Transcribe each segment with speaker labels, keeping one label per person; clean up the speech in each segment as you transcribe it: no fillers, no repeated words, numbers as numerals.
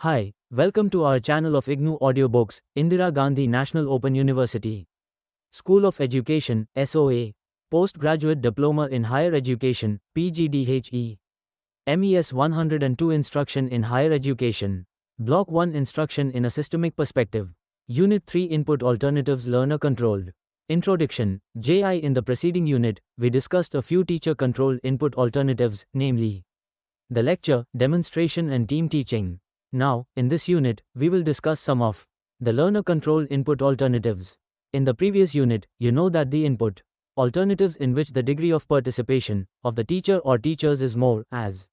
Speaker 1: Hi, welcome to our channel of IGNOU audiobooks, Indira Gandhi National Open University. School of Education, SOE. Postgraduate Diploma in Higher Education, PGDHE. MES 102 Instruction in Higher Education. Block-1 Instruction in a Systemic Perspective. Unit-3 Input Alternatives Learner Controlled. Introduction, JI. In the preceding unit, we discussed a few teacher-controlled input alternatives, namely the lecture, demonstration and team teaching. Now, in this unit, we will discuss some of the learner-controlled input alternatives. In the previous unit, you know that the input alternatives in which the degree of participation of the teacher or teachers is more, as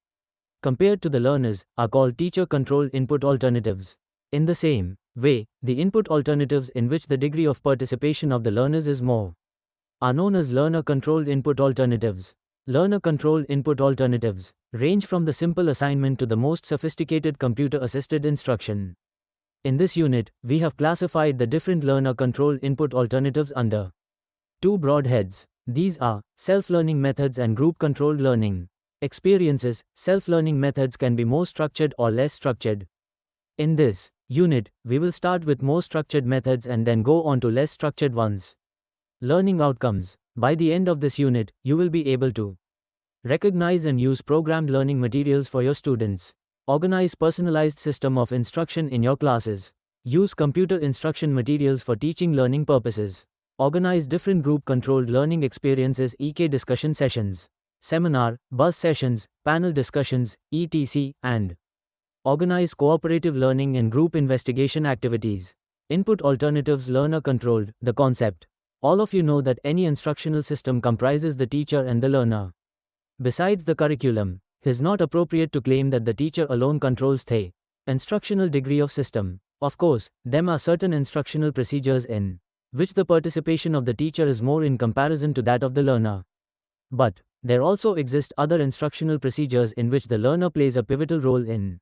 Speaker 1: compared to the learners, are called teacher-controlled input alternatives. In the same way, the input alternatives in which the degree of participation of the learners is more are known as learner-controlled input alternatives. Learner-controlled input alternatives range from the simple assignment to the most sophisticated computer-assisted instruction. In this unit, we have classified the different learner-controlled input alternatives under two broad heads. These are self-learning methods and group-controlled learning experiences. Self-learning methods can be more structured or less structured. In this unit, we will start with more structured methods and then go on to less structured ones. Learning outcomes. By the end of this unit, you will be able to recognize and use programmed learning materials for your students. Organize personalized system of instruction in your classes. Use computer instruction materials for teaching learning purposes. Organize different group-controlled learning experiences, e.k. discussion sessions, seminar, buzz sessions, panel discussions, etc. and organize cooperative learning and group investigation activities. Input alternatives learner-controlled. The concept. All of you know that any instructional system comprises the teacher and the learner. Besides the curriculum, it is not appropriate to claim that the teacher alone controls the instructional degree of system. Of course, there are certain instructional procedures in which the participation of the teacher is more in comparison to that of the learner. But there also exist other instructional procedures in which the learner plays a pivotal role in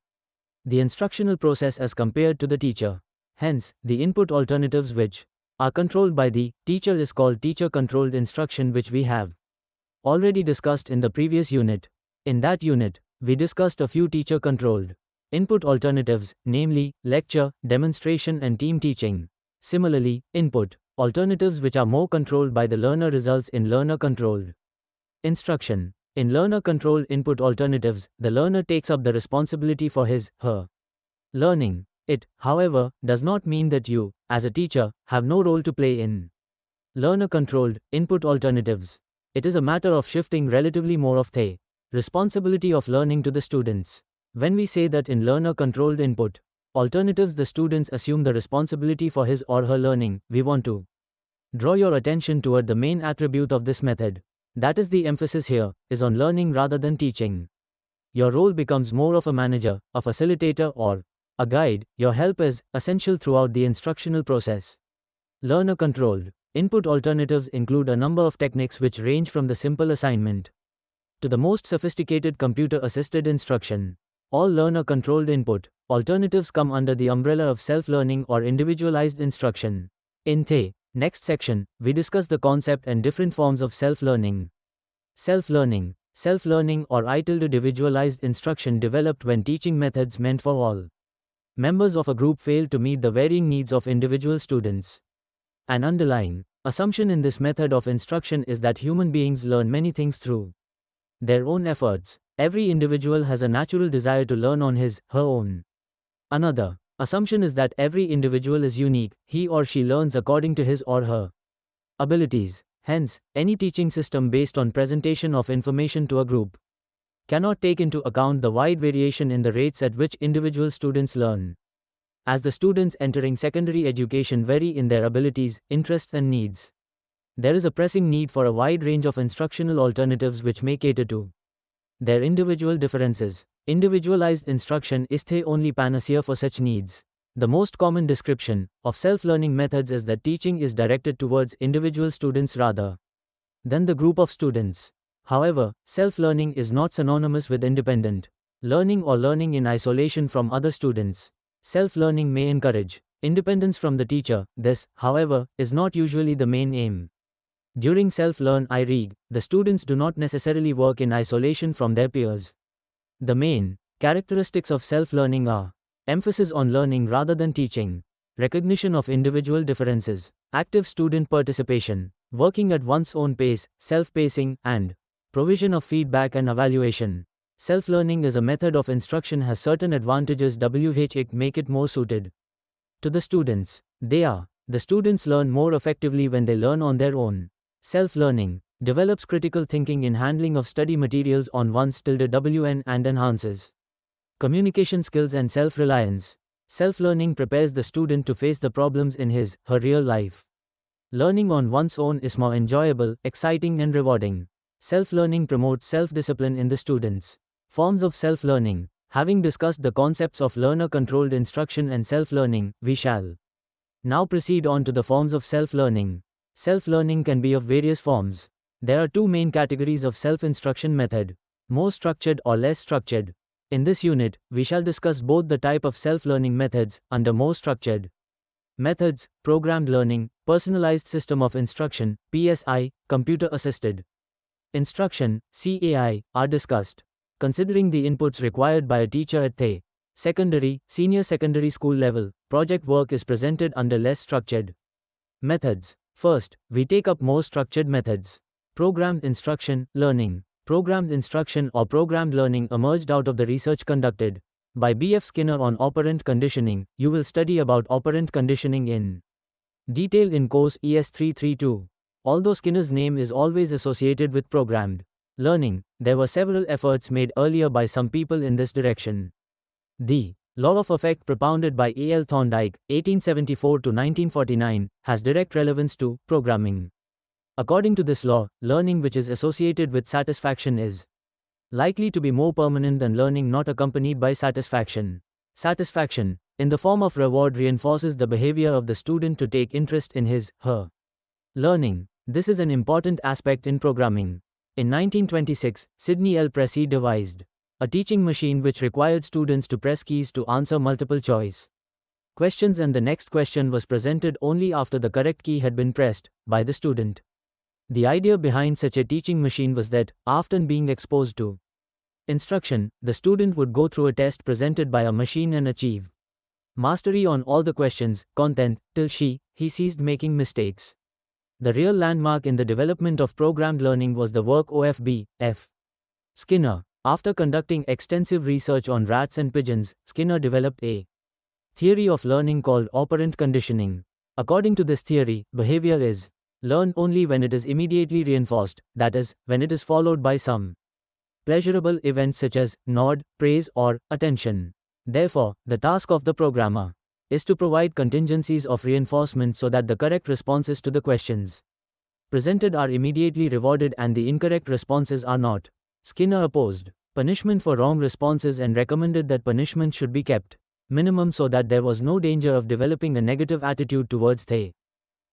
Speaker 1: the instructional process as compared to the teacher. Hence, the input alternatives which are controlled by the teacher is called teacher-controlled instruction, which we have already discussed in the previous unit. In that unit, we discussed a few teacher-controlled input alternatives, namely, lecture, demonstration and team teaching. Similarly, input alternatives which are more controlled by the learner results in learner-controlled instruction. In learner-controlled input alternatives, the learner takes up the responsibility for his/her learning. It, however, does not mean that you, as a teacher, have no role to play in learner-controlled input alternatives. It is a matter of shifting relatively more of the responsibility of learning to the students. When we say that in learner-controlled input alternatives the students assume the responsibility for his or her learning, we want to draw your attention toward the main attribute of this method. That is, the emphasis here is on learning rather than teaching. Your role becomes more of a manager, a facilitator or a guide. Your help is essential throughout the instructional process. Learner-controlled input alternatives include a number of techniques which range from the simple assignment to the most sophisticated computer-assisted instruction. All learner-controlled input alternatives come under the umbrella of self-learning or individualized instruction. In the next section, we discuss the concept and different forms of self-learning. Self-learning. Self-learning or individualized instruction developed when teaching methods meant for all members of a group fail to meet the varying needs of individual students. An underlying assumption in this method of instruction is that human beings learn many things through their own efforts. Every individual has a natural desire to learn on his/her own. Another assumption is that every individual is unique. He or she learns according to his or her abilities. Hence, any teaching system based on presentation of information to a group cannot take into account the wide variation in the rates at which individual students learn. As the students entering secondary education vary in their abilities, interests and needs, there is a pressing need for a wide range of instructional alternatives which may cater to their individual differences. Individualized instruction is the only panacea for such needs. The most common description of self-learning methods is that teaching is directed towards individual students rather than the group of students. However, self-learning is not synonymous with independent learning or learning in isolation from other students. Self-learning may encourage independence from the teacher. This, however, is not usually the main aim. During self-learn IREG, the students do not necessarily work in isolation from their peers. The main characteristics of self-learning are Emphasis on learning rather than teaching. Recognition of individual differences. Active student participation. Working at one's own pace, self-pacing, and provision of feedback and evaluation. Self-learning as a method of instruction has certain advantages which make it more suited to the students. They are: the students learn more effectively when they learn on their own. Self-learning develops critical thinking in handling of study materials on one's own and enhances communication skills and self-reliance. Self-learning prepares the student to face the problems in her real life. Learning on one's own is more enjoyable, exciting and rewarding. Self-learning promotes self-discipline in the students. Forms of self-learning. Having discussed the concepts of learner-controlled instruction and self-learning, we shall now proceed on to the forms of self-learning. Self-learning can be of various forms. There are two main categories of self-instruction method: more structured or less structured. In this unit, we shall discuss both the type of self-learning methods under more structured methods: programmed learning, personalized system of instruction, PSI, computer-assisted instruction, CAI, are discussed. Considering the inputs required by a teacher at the secondary, senior secondary school level, project work is presented under less structured methods. First, we take up more structured methods. Programmed instruction, learning. Programmed instruction or programmed learning emerged out of the research conducted by B.F. Skinner on operant conditioning. You will study about operant conditioning in detail in course ES 332. Although Skinner's name is always associated with programmed learning, there were several efforts made earlier by some people in this direction. The law of effect propounded by A.L. Thorndike, 1874 to 1949, has direct relevance to programming. According to this law, learning which is associated with satisfaction is likely to be more permanent than learning not accompanied by satisfaction. Satisfaction, in the form of reward, reinforces the behavior of the student to take interest in her learning. This is an important aspect in programming. In 1926, Sidney L. Plessy devised a teaching machine which required students to press keys to answer multiple choice questions, and the next question was presented only after the correct key had been pressed by the student. The idea behind such a teaching machine was that, after being exposed to instruction, the student would go through a test presented by a machine and achieve mastery on all the questions, content, till he ceased making mistakes. The real landmark in the development of programmed learning was the work of B.F. Skinner. After conducting extensive research on rats and pigeons, Skinner developed a theory of learning called operant conditioning. According to this theory, behavior is learned only when it is immediately reinforced, that is, when it is followed by some pleasurable events such as nod, praise, or attention. Therefore, the task of the programmer is to provide contingencies of reinforcement so that the correct responses to the questions presented are immediately rewarded and the incorrect responses are not. Skinner opposed punishment for wrong responses and recommended that punishment should be kept minimum so that there was no danger of developing a negative attitude towards the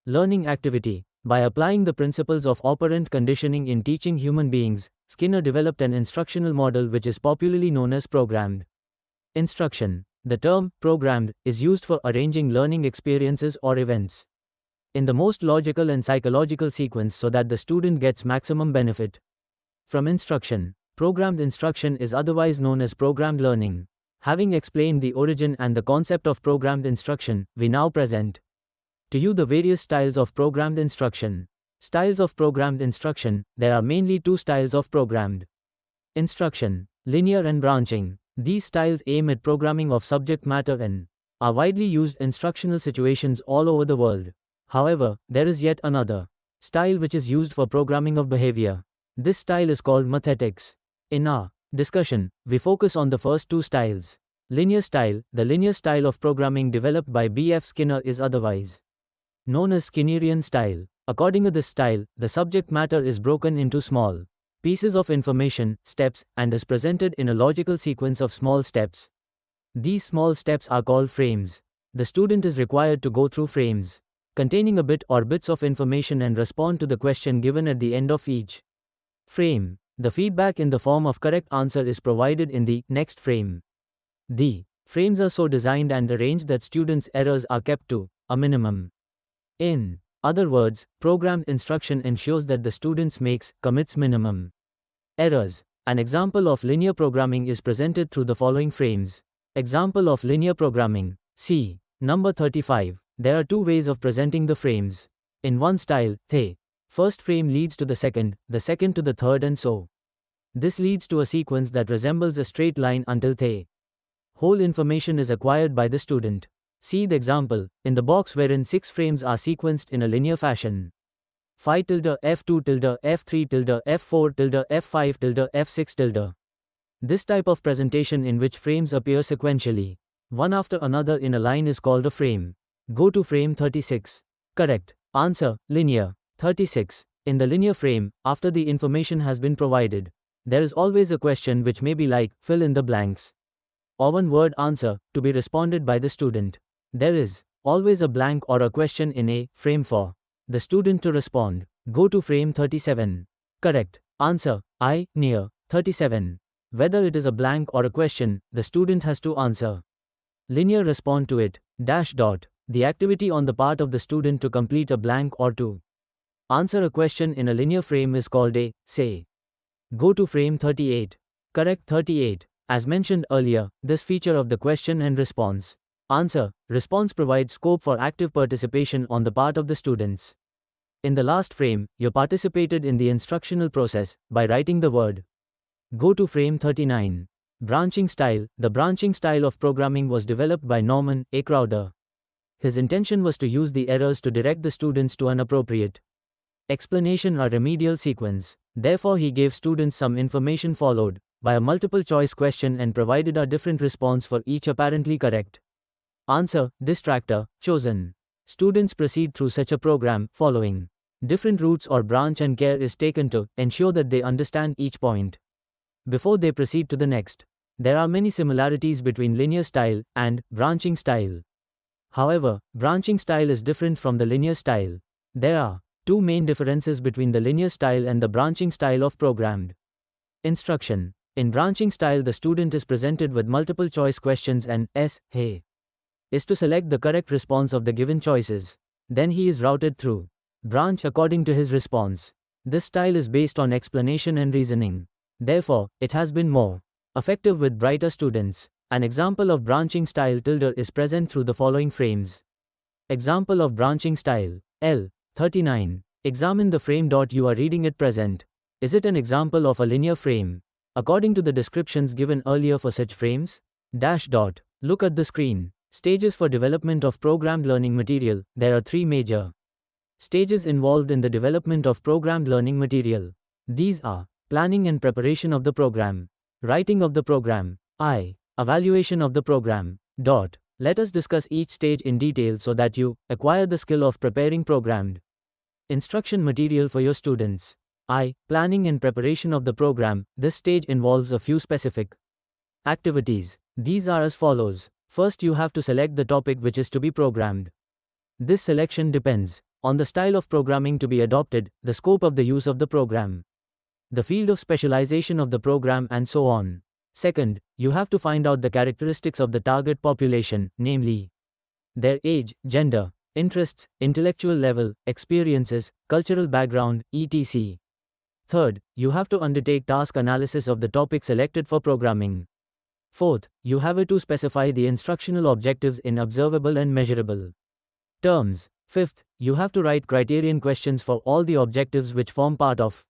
Speaker 1: learning activity. By applying the principles of operant conditioning in teaching human beings, Skinner developed an instructional model which is popularly known as programmed instruction. The term programmed is used for arranging learning experiences or events in the most logical and psychological sequence so that the student gets maximum benefit from instruction. Programmed instruction is otherwise known as programmed learning. Having explained the origin and the concept of programmed instruction, we now present to you the various styles of programmed instruction. Styles of programmed instruction. There are mainly two styles of programmed instruction: linear and branching. These styles aim at programming of subject matter and are widely used in instructional situations all over the world. However, there is yet another style which is used for programming of behavior. This style is called mathematics. In our discussion, we focus on the first two styles. Linear style. The linear style of programming developed by B.F. Skinner is otherwise known as Skinnerian style. According to this style, the subject matter is broken into small pieces of information, steps, and is presented in a logical sequence of small steps. These small steps are called frames. The student is required to go through frames containing a bit or bits of information and respond to the question given at the end of each frame. The feedback in the form of correct answer is provided in the next frame. The frames are so designed and arranged that students' errors are kept to a minimum. In other words, programmed instruction ensures that the students commits minimum errors. An example of linear programming is presented through the following frames. Example of linear programming. C. Number 35. There are two ways of presenting the frames. In one style, the first frame leads to the second to the third, and so. This leads to a sequence that resembles a straight line until the whole information is acquired by the student. See the example in the box wherein 6 frames are sequenced in a linear fashion. Phi tilde, F2 tilde, F3 tilde, F4 tilde, F5 tilde, F6 tilde. This type of presentation in which frames appear sequentially, one after another in a line, is called a frame. Go to frame 36. Correct answer, linear. 36. In the linear frame, after the information has been provided, there is always a question which may be like, fill in the blanks, or one word answer, to be responded by the student. There is always a blank or a question in a frame for the student to respond. Go to frame 37. Correct answer, I, near. 37. Whether it is a blank or a question, the student has to answer. Linear respond to it, dash dot. The activity on the part of the student to complete a blank or to answer a question in a linear frame is called a say. Go to frame 38. Correct 38. As mentioned earlier, this feature of the question and response answer response provides scope for active participation on the part of the students. In the last frame, you participated in the instructional process by writing the word. Go to frame 39. Branching style. The branching style of programming was developed by Norman A. Crowder. His intention was to use the errors to direct the students to an appropriate explanation or remedial sequence. Therefore, he gave students some information followed by a multiple choice question and provided a different response for each apparently correct answer, distractor, chosen. Students proceed through such a program following different routes, or branch and care is taken to ensure that they understand each point before they proceed to the next. There are many similarities between linear style and branching style. However, branching style is different from the linear style. There are two main differences between the linear style and the branching style of programmed instruction. In branching style, the student is presented with multiple choice questions and he is to select the correct response of the given choices. Then he is routed through branch according to his response. This style is based on explanation and reasoning. Therefore, it has been more effective with brighter students. An example of branching style tilde is present through the following frames. Example of branching style. L. 39. Examine the frame. You are reading it present. Is it an example of a linear frame? According to the descriptions given earlier for such frames? Dash dot. Look at the screen. Stages for development of programmed learning material. There are 3 major stages involved in the development of programmed learning material. These are planning and preparation of the program, writing of the program, evaluation of the program. Let us discuss each stage in detail so that you acquire the skill of preparing programmed instruction material for your students. Planning and preparation of the program. This stage involves a few specific activities. These are as follows. First, you have to select the topic which is to be programmed. This selection depends on the style of programming to be adopted, the scope of the use of the program, the field of specialization of the program, and so on. Second, you have to find out the characteristics of the target population, namely their age, gender, interests, intellectual level, experiences, cultural background, etc. Third, you have to undertake task analysis of the topic selected for programming. Fourth, you have to specify the instructional objectives in observable and measurable terms. Fifth, you have to write criterion questions for all the objectives which form part of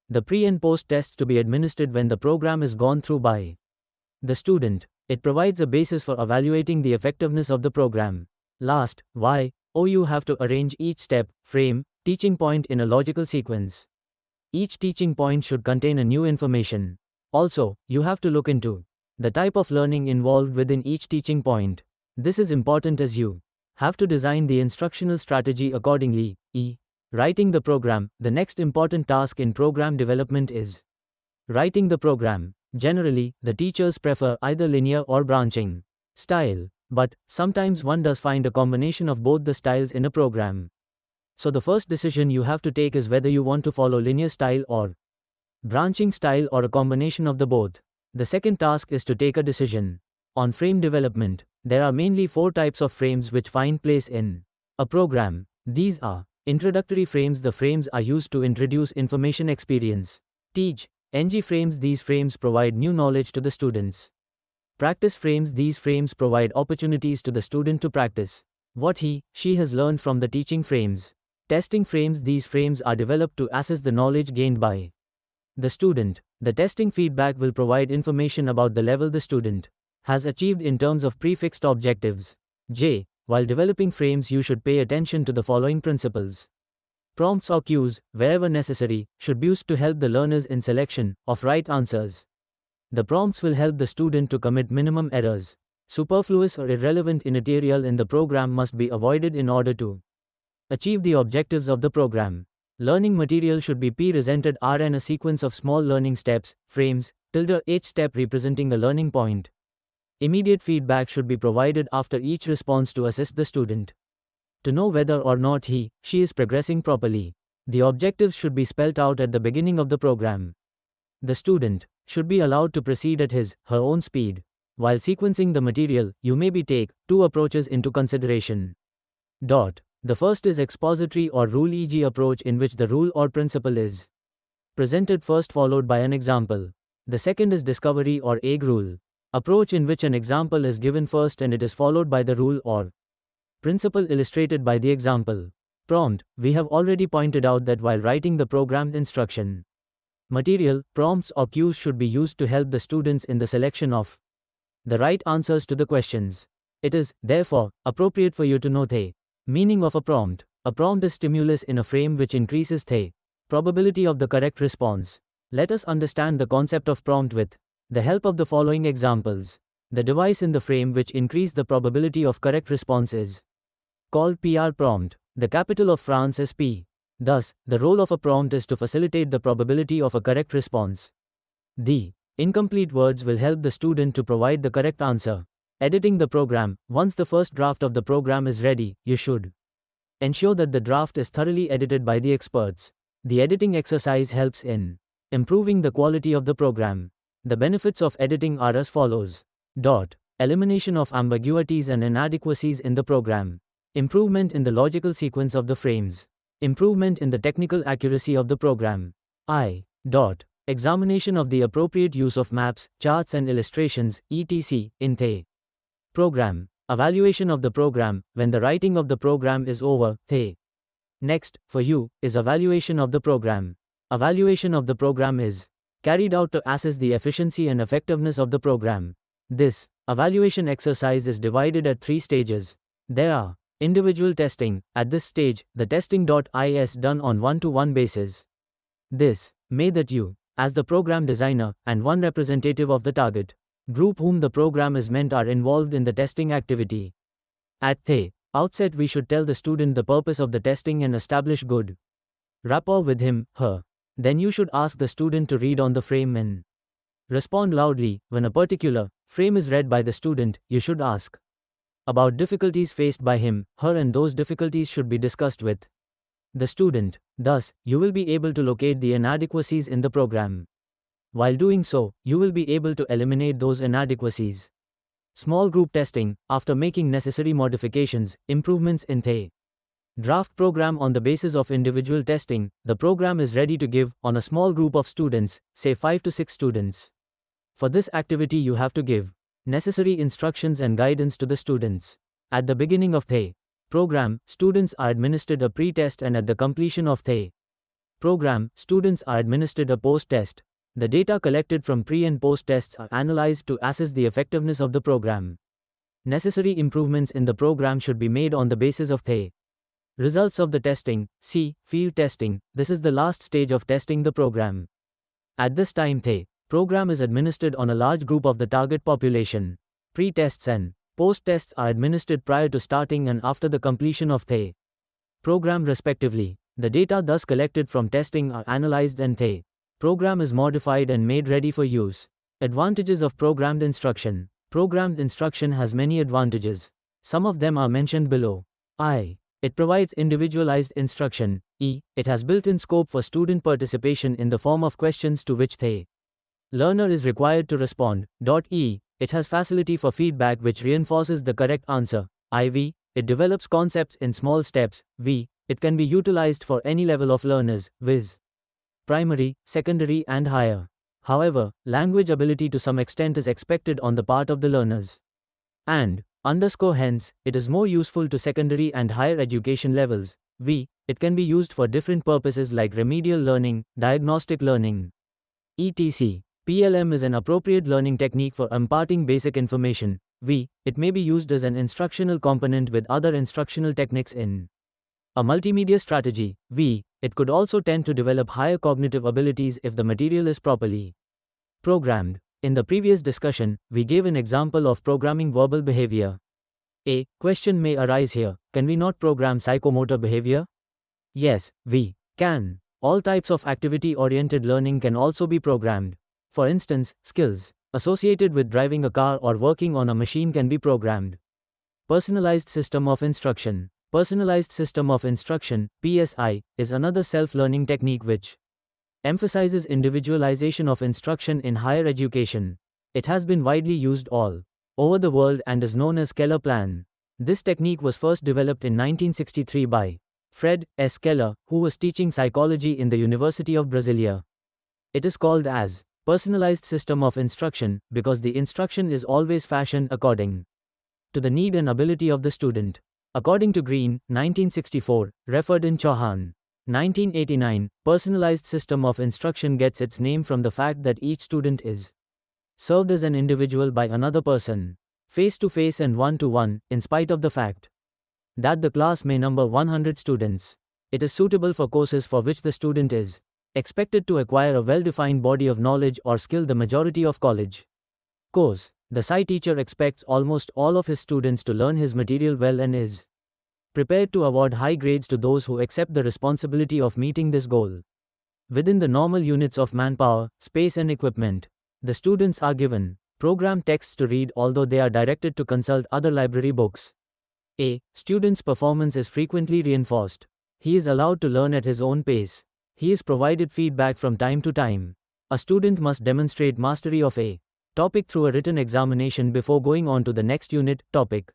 Speaker 1: the pre and post tests to be administered when the program is gone through by the student. It provides a basis for evaluating the effectiveness of the program. Last, you have to arrange each step, frame, teaching point in a logical sequence. Each teaching point should contain a new information. Also, you have to look into the type of learning involved within each teaching point. This is important as you have to design the instructional strategy accordingly. Writing the program. The next important task in program development is writing the program. Generally, the teachers prefer either linear or branching style, but sometimes one does find a combination of both the styles in a program. So the first decision you have to take is whether you want to follow linear style or branching style, or a combination of the both. The second task is to take a decision on frame development. There are mainly 4 types of frames which find place in a program. These are introductory frames. The frames are used to introduce information, experience, teach. NG frames. These frames provide new knowledge to the students. Practice frames. These frames provide opportunities to the student to practice what she has learned from the teaching frames. Testing frames. These frames are developed to assess the knowledge gained by the student. The testing feedback will provide information about the level the student has achieved in terms of prefixed objectives. J. While developing frames, you should pay attention to the following principles. Prompts or cues, wherever necessary, should be used to help the learners in selection of right answers. The prompts will help the student to commit minimum errors. Superfluous or irrelevant material in the program must be avoided in order to achieve the objectives of the program. Learning material should be presented in a sequence of small learning steps, frames, each step representing a learning point. Immediate feedback should be provided after each response to assist the student to know whether or not she is progressing properly. The objectives should be spelled out at the beginning of the program. The student should be allowed to proceed at his/her own speed. While sequencing the material, you may take two approaches into consideration. The first is expository or rule e.g. approach, in which the rule or principle is presented first followed by an example. The second is discovery or egg rule approach, in which an example is given first and it is followed by the rule or principle illustrated by the example. Prompt. We have already pointed out that while writing the programmed instruction material, prompts or cues should be used to help the students in the selection of the right answers to the questions. It is, therefore, appropriate for you to know the meaning of a prompt. A prompt is stimulus in a frame which increases the probability of the correct response. Let us understand the concept of prompt with the help of the following examples. The device in the frame which increase the probability of correct response is called PR prompt. The capital of France is P. Thus, the role of a prompt is to facilitate the probability of a correct response. The incomplete words will help the student to provide the correct answer. Editing the program. Once the first draft of the program is ready, you should ensure that the draft is thoroughly edited by the experts. The editing exercise helps in improving the quality of the program. The benefits of editing are as follows. Elimination of ambiguities and inadequacies in the program. Improvement in the logical sequence of the frames. Improvement in the technical accuracy of the program. Examination of the appropriate use of maps, charts and illustrations, etc. in the program. Evaluation of the program. When the writing of the program is over, the next, for you, is evaluation of the program. Evaluation of the program is carried out to assess the efficiency and effectiveness of the program. This evaluation exercise is divided at 3 stages. There are individual testing. At this stage, the testing is done on one-to-one basis. This may that you, as the program designer, and one representative of the target group whom the program is meant are involved in the testing activity. At the outset, we should tell the student the purpose of the testing and establish good rapport with him/her. Then you should ask the student to read on the frame and respond loudly. When a particular frame is read by the student, you should ask about difficulties faced by him/her, and those difficulties should be discussed with the student. Thus, you will be able to locate the inadequacies in the program. While doing so, you will be able to eliminate those inadequacies. Small group testing. After making necessary modifications, improvements in the draft program on the basis of individual testing, the program is ready to give on a small group of students, say 5 to 6 students. For this activity, you have to give necessary instructions and guidance to the students. At the beginning of the program, students are administered a pre-test, and at the completion of the program, students are administered a post-test. The data collected from pre- and post-tests are analyzed to assess the effectiveness of the program. Necessary improvements in the program should be made on the basis of the results of the testing. C. Field testing. This is the last stage of testing the program. At this time, the program is administered on a large group of the target population. Pre-tests and post-tests are administered prior to starting and after the completion of the program respectively. The data thus collected from testing are analyzed and the program is modified and made ready for use. Advantages of programmed instruction. Programmed instruction has many advantages. Some of them are mentioned below. It provides individualized instruction. E. It has built-in scope for student participation in the form of questions to which the learner is required to respond. E. It has facility for feedback which reinforces the correct answer. IV. It develops concepts in small steps. V. It can be utilized for any level of learners, viz. primary, secondary and higher. However, language ability to some extent is expected on the part of the learners. And, hence, it is more useful to secondary and higher education levels. It can be used for different purposes like remedial learning, diagnostic learning, etc. PLM is an appropriate learning technique for imparting basic information. It may be used as an instructional component with other instructional techniques in a multimedia strategy. It could also tend to develop higher cognitive abilities if the material is properly programmed. In the previous discussion, we gave an example of programming verbal behavior. A question may arise here: can we not program psychomotor behavior? Yes, we can. All types of activity-oriented learning can also be programmed. For instance, skills associated with driving a car or working on a machine can be programmed. Personalized system of instruction. Personalized system of instruction, PSI, is another self-learning technique which emphasizes individualization of instruction in higher education. It has been widely used all over the world and is known as Keller Plan. This technique was first developed in 1963 by Fred S. Keller, who was teaching psychology in the University of Brasilia. It is called as personalized system of instruction because the instruction is always fashioned according to the need and ability of the student. According to Green, 1964, referred in Chauhan, 1989, personalized system of instruction gets its name from the fact that each student is served as an individual by another person, face-to-face and one-to-one, in spite of the fact that the class may number 100 students. It is suitable for courses for which the student is expected to acquire a well-defined body of knowledge or skill. The majority of college course, the SCI teacher expects almost all of his students to learn his material well and is prepared to award high grades to those who accept the responsibility of meeting this goal. Within the normal units of manpower, space and equipment, the students are given program texts to read, although they are directed to consult other library books. A student's performance is frequently reinforced. He is allowed to learn at his own pace. He is provided feedback from time to time. A student must demonstrate mastery of a topic through a written examination before going on to the next unit topic.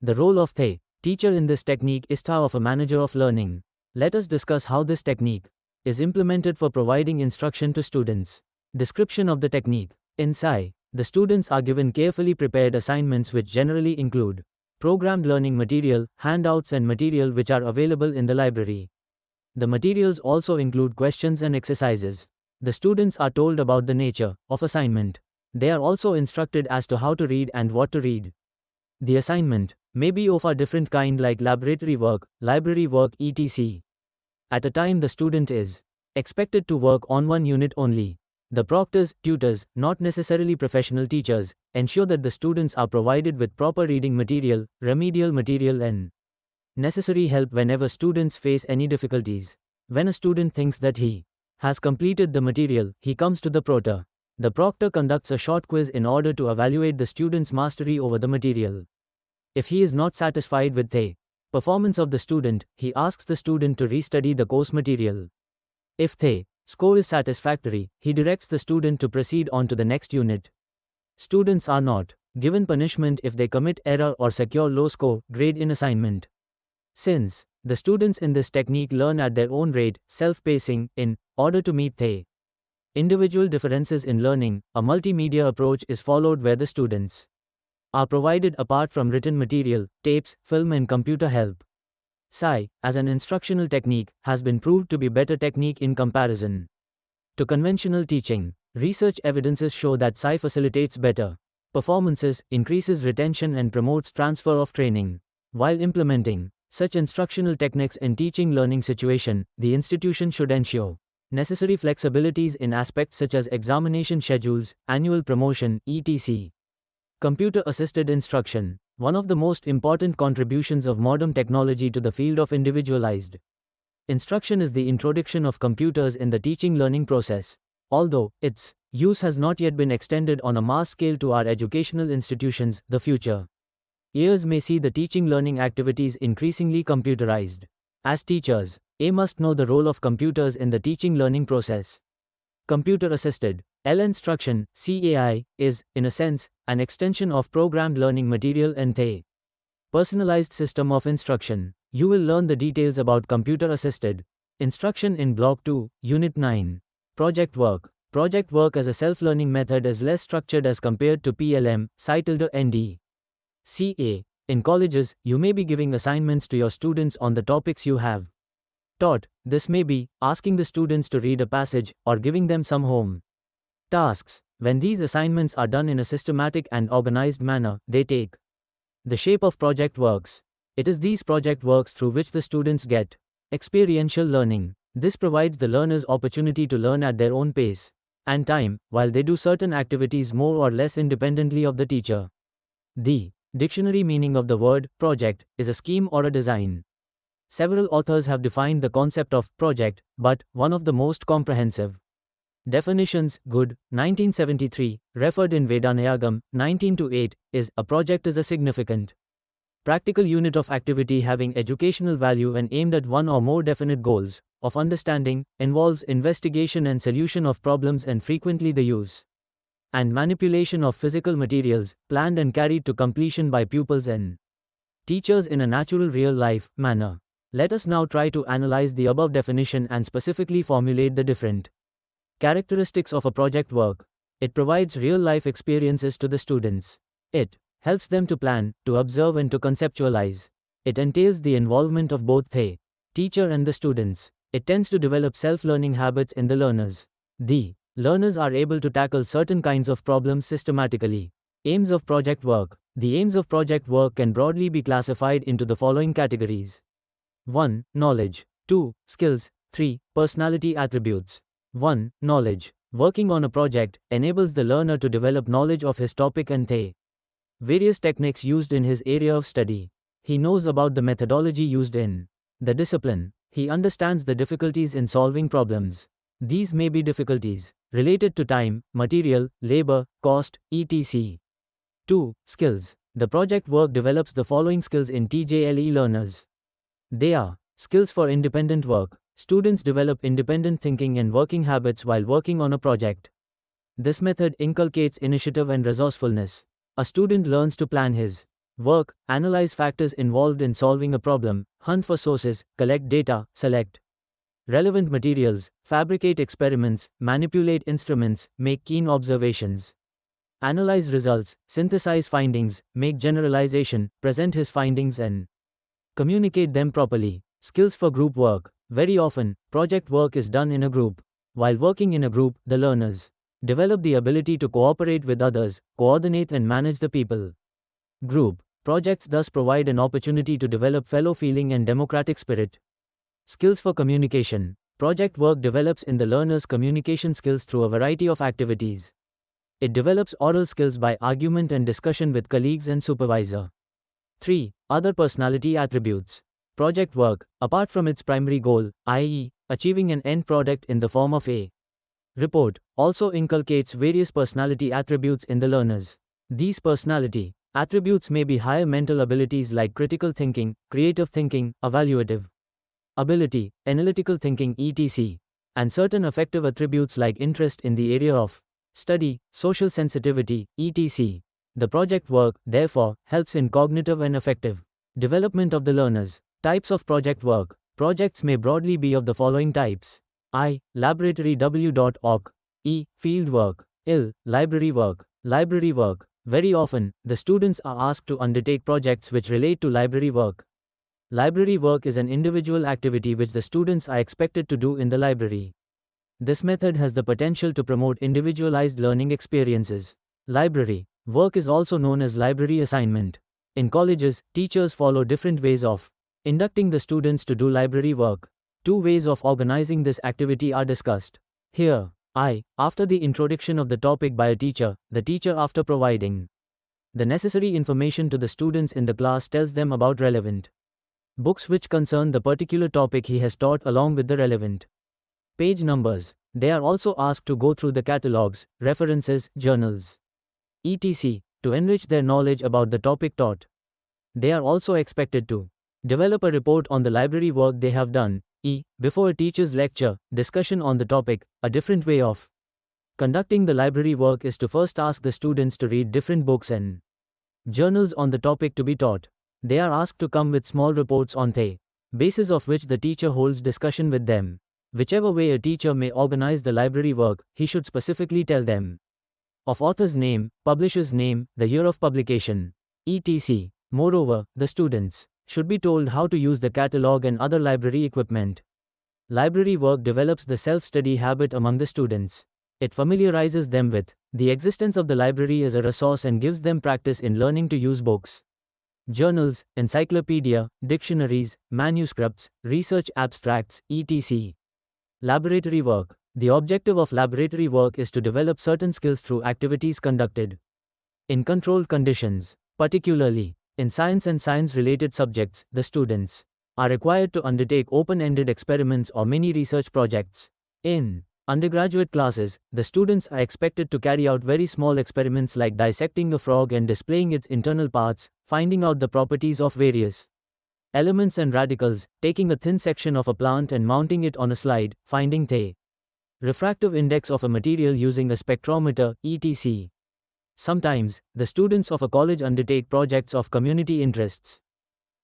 Speaker 1: The role of the teacher in this technique is that of a manager of learning. Let us discuss how this technique is implemented for providing instruction to students. Description of the technique. In SCI, the students are given carefully prepared assignments which generally include programmed learning material, handouts and material which are available in the library. The materials also include questions and exercises. The students are told about the nature of assignment. They are also instructed as to how to read and what to read. The assignment may be of a different kind like laboratory work, library work, etc. At a time the student is expected to work on one unit only. The proctors, tutors, not necessarily professional teachers, ensure that the students are provided with proper reading material, remedial material and necessary help whenever students face any difficulties. When a student thinks that he has completed the material, he comes to the proctor. The proctor conducts a short quiz in order to evaluate the student's mastery over the material. If he is not satisfied with the performance of the student, he asks the student to restudy the course material. If the score is satisfactory, he directs the student to proceed on to the next unit. Students are not given punishment if they commit error or secure low score grade in assignment. Since the students in this technique learn at their own rate, self-pacing, in order to meet the individual differences in learning, a multimedia approach is followed where the students are provided apart from written material, tapes, film and computer help. SCI, as an instructional technique, has been proved to be better technique in comparison to conventional teaching. Research evidences show that SCI facilitates better performances, increases retention and promotes transfer of training. While implementing such instructional techniques in teaching learning situation, the institution should ensure necessary flexibilities in aspects such as examination schedules, annual promotion, etc. Computer-assisted instruction. One of the most important contributions of modern technology to the field of individualized instruction is the introduction of computers in the teaching learning process. Although its use has not yet been extended on a mass scale to our educational institutions, the future years may see the teaching learning activities increasingly computerized. As teachers, A must know the role of computers in the teaching learning process. Computer-assisted instruction, CAI, is, in a sense, an extension of programmed learning material and the personalized system of instruction. You will learn the details about computer-assisted instruction in Block 2, Unit 9. Project work. Project work as a self-learning method is less structured as compared to PLM, *ND. CA. In colleges, you may be giving assignments to your students on the topics you have taught. This may be asking the students to read a passage or giving them some home tasks. When these assignments are done in a systematic and organized manner, they take the shape of project works. It is these project works through which the students get experiential learning. This provides the learners opportunity to learn at their own pace and time, while they do certain activities more or less independently of the teacher. The dictionary meaning of the word project is a scheme or a design. Several authors have defined the concept of project, but one of the most comprehensive definitions, Good, 1973, referred in Vedanayagam, 1928, is a project is a significant practical unit of activity having educational value and aimed at one or more definite goals of understanding, involves investigation and solution of problems and frequently the use and manipulation of physical materials, planned and carried to completion by pupils and teachers in a natural real-life manner. Let us now try to analyze the above definition and specifically formulate the different characteristics of a project work. It provides real-life experiences to the students. It helps them to plan, to observe and to conceptualize. It entails the involvement of both the teacher and the students. It tends to develop self-learning habits in the learners. The learners are able to tackle certain kinds of problems systematically. Aims of project work. The aims of project work can broadly be classified into the following categories. 1. Knowledge. 2. Skills. 3. Personality attributes. 1. Knowledge. Working on a project enables the learner to develop knowledge of his topic and the various techniques used in his area of study. He knows about the methodology used in the discipline. He understands the difficulties in solving problems. These may be difficulties related to time, material, labor, cost, etc. 2. Skills. The project work develops the following skills in TJLE learners. They are skills for independent work. Students develop independent thinking and working habits while working on a project. This method inculcates initiative and resourcefulness. A student learns to plan his work, analyze factors involved in solving a problem, hunt for sources, collect data, select relevant materials, fabricate experiments, manipulate instruments, make keen observations, analyze results, synthesize findings, make generalization, present his findings and communicate them properly. Skills for group work. Very often, project work is done in a group. While working in a group, the learners develop the ability to cooperate with others, coordinate and manage the people. Group projects thus provide an opportunity to develop fellow feeling and democratic spirit. Skills for communication. Project work develops in the learner's communication skills through a variety of activities. It develops oral skills by argument and discussion with colleagues and supervisor. 3. Other personality attributes. Project work, apart from its primary goal, i.e., achieving an end product in the form of a report, also inculcates various personality attributes in the learners. These personality attributes may be higher mental abilities like critical thinking, creative thinking, evaluative ability, analytical thinking etc., and certain affective attributes like interest in the area of study, social sensitivity, etc. The project work, therefore, helps in cognitive and affective development of the learners. Types of project work. Projects may broadly be of the following types. I. Laboratory W.Awk. E. Field work. IL. Library work. Library work. Very often, the students are asked to undertake projects which relate to library work. Library work is an individual activity which the students are expected to do in the library. This method has the potential to promote individualized learning experiences. Library work is also known as library assignment. In colleges, teachers follow different ways of inducting the students to do library work. 2 ways of organizing this activity are discussed here. I. After the introduction of the topic by a teacher, the teacher after providing the necessary information to the students in the class tells them about relevant books which concern the particular topic he has taught along with the relevant page numbers. They are also asked to go through the catalogs, references, journals, etc. to enrich their knowledge about the topic taught. They are also expected to develop a report on the library work they have done. Before a teacher's lecture, discussion on the topic. A different way of conducting the library work is to first ask the students to read different books and journals on the topic to be taught. They are asked to come with small reports on the basis of which the teacher holds discussion with them. Whichever way a teacher may organize the library work, he should specifically tell them of author's name, publisher's name, the year of publication, etc. Moreover, the students should be told how to use the catalog and other library equipment. Library work develops the self-study habit among the students. It familiarizes them with the existence of the library as a resource and gives them practice in learning to use books, journals, encyclopedia, dictionaries, manuscripts, research abstracts, etc. Laboratory work. The objective of laboratory work is to develop certain skills through activities conducted in controlled conditions. Particularly, in science and science-related subjects, the students are required to undertake open-ended experiments or mini-research projects. In undergraduate classes, the students are expected to carry out very small experiments like dissecting a frog and displaying its internal parts, finding out the properties of various elements and radicals, taking a thin section of a plant and mounting it on a slide, finding the refractive index of a material using a spectrometer, etc. Sometimes, the students of a college undertake projects of community interests.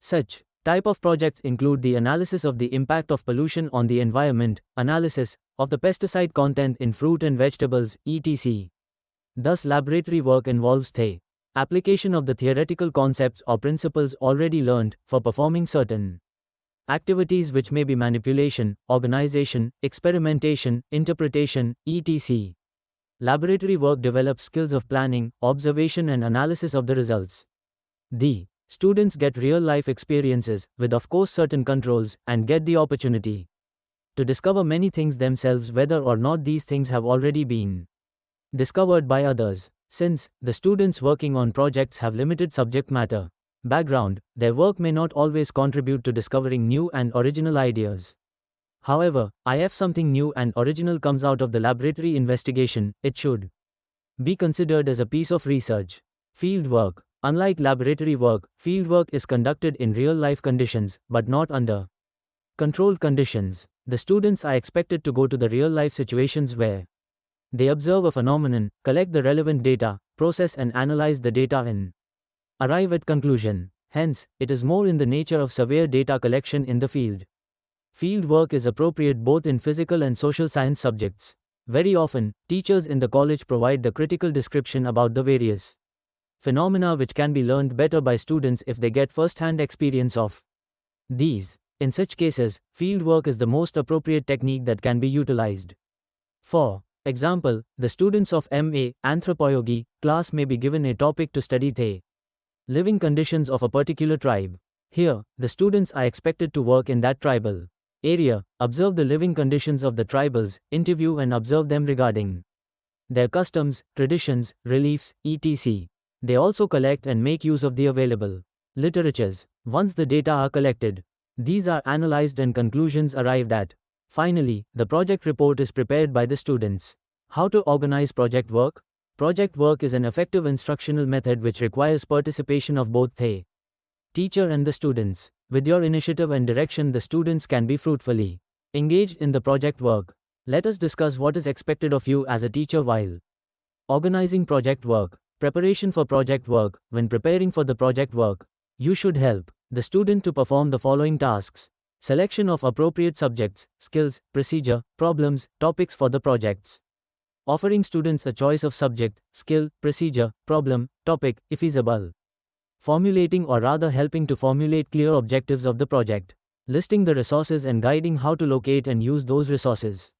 Speaker 1: Such type of projects include the analysis of the impact of pollution on the environment, analysis of the pesticide content in fruit and vegetables, etc. Thus, laboratory work involves the application of the theoretical concepts or principles already learned for performing certain activities which may be manipulation, organization, experimentation, interpretation, etc. Laboratory work develops skills of planning, observation and analysis of the results. The students get real-life experiences, with of course certain controls, and get the opportunity to discover many things themselves whether or not these things have already been discovered by others. Since the students working on projects have limited subject matter background, their work may not always contribute to discovering new and original ideas. However, if something new and original comes out of the laboratory investigation, it should be considered as a piece of research. Field work. Unlike laboratory work, field work is conducted in real-life conditions, but not under controlled conditions. The students are expected to go to the real-life situations where they observe a phenomenon, collect the relevant data, process and analyze the data and arrive at conclusion. Hence, it is more in the nature of severe data collection in the field. Field work is appropriate both in physical and social science subjects. Very often, teachers in the college provide the critical description about the various phenomena which can be learned better by students if they get first-hand experience of these. In such cases, field work is the most appropriate technique that can be utilized. For example, the students of MA Anthropology class may be given a topic to study the living conditions of a particular tribe. Here, the students are expected to work in that tribal area, observe the living conditions of the tribals, interview and observe them regarding their customs, traditions, reliefs, etc. They also collect and make use of the available literatures. Once the data are collected, these are analyzed and conclusions arrived at. Finally, the project report is prepared by the students. How to organize project work? Project work is an effective instructional method which requires participation of both the teacher and the students. With your initiative and direction, the students can be fruitfully engaged in the project work. Let us discuss what is expected of you as a teacher while organizing project work. Preparation for project work. When preparing for the project work, you should help the student to perform the following tasks. Selection of appropriate subjects, skills, procedure, problems, topics for the projects. Offering students a choice of subject, skill, procedure, problem, topic, if feasible. Formulating or rather helping to formulate clear objectives of the project. Listing the resources and guiding how to locate and use those resources.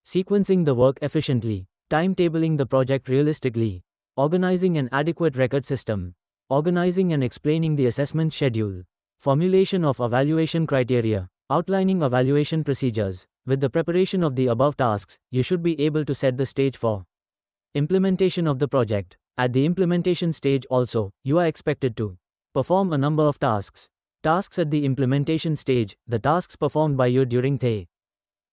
Speaker 1: Sequencing the work efficiently. Timetabling the project realistically. Organizing an adequate record system. Organizing and explaining the assessment schedule. Formulation of evaluation criteria. Outlining evaluation procedures. With the preparation of the above tasks, you should be able to set the stage for implementation of the project. At the implementation stage also, you are expected to perform a number of tasks. Tasks at the implementation stage. The tasks performed by you during the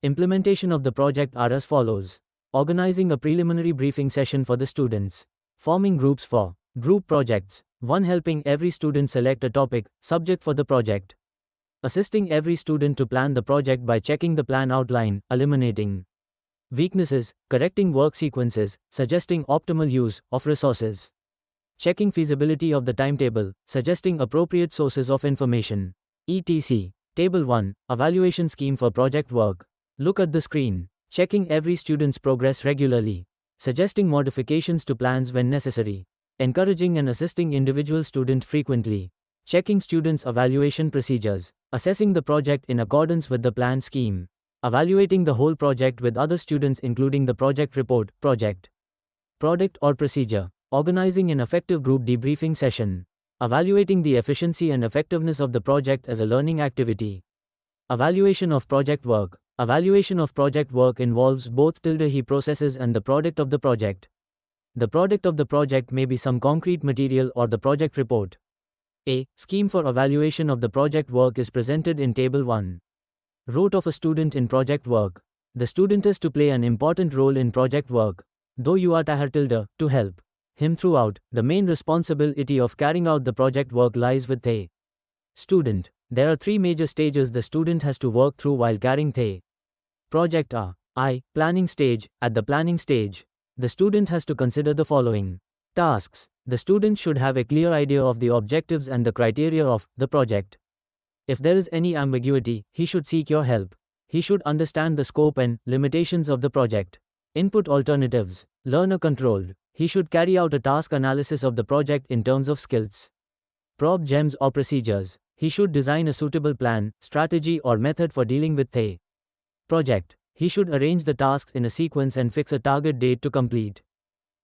Speaker 1: implementation of the project are as follows. Organizing a preliminary briefing session for the students. Forming groups for group projects. 1. Helping every student select a topic, subject for the project. Assisting every student to plan the project by checking the plan outline, eliminating weaknesses, correcting work sequences, suggesting optimal use of resources. Checking feasibility of the timetable, suggesting appropriate sources of information, etc. Table 1. Evaluation scheme for project work. Look at the screen. Checking every student's progress regularly. Suggesting modifications to plans when necessary. Encouraging and assisting individual student frequently. Checking students' evaluation procedures. Assessing the project in accordance with the plan scheme. Evaluating the whole project with other students including the project report, project, product or procedure. Organizing an effective group debriefing session. Evaluating the efficiency and effectiveness of the project as a learning activity. Evaluation of project work. Evaluation of project work involves both PGDHE processes and the product of the project. The product of the project may be some concrete material or the project report. A scheme for evaluation of the project work is presented in Table 1. Role of a student in project work. The student is to play an important role in project work. Though you are to help him throughout, the main responsibility of carrying out the project work lies with the student. There are 3 major stages the student has to work through while carrying the project are planning stage. At the planning stage, the student has to consider the following tasks. The student should have a clear idea of the objectives and the criteria of the project. If there is any ambiguity, he should seek your help. He should understand the scope and limitations of the project. Input alternatives. Learner controlled. He should carry out a task analysis of the project in terms of skills, problems or procedures. He should design a suitable plan, strategy or method for dealing with the project. He should arrange the tasks in a sequence and fix a target date to complete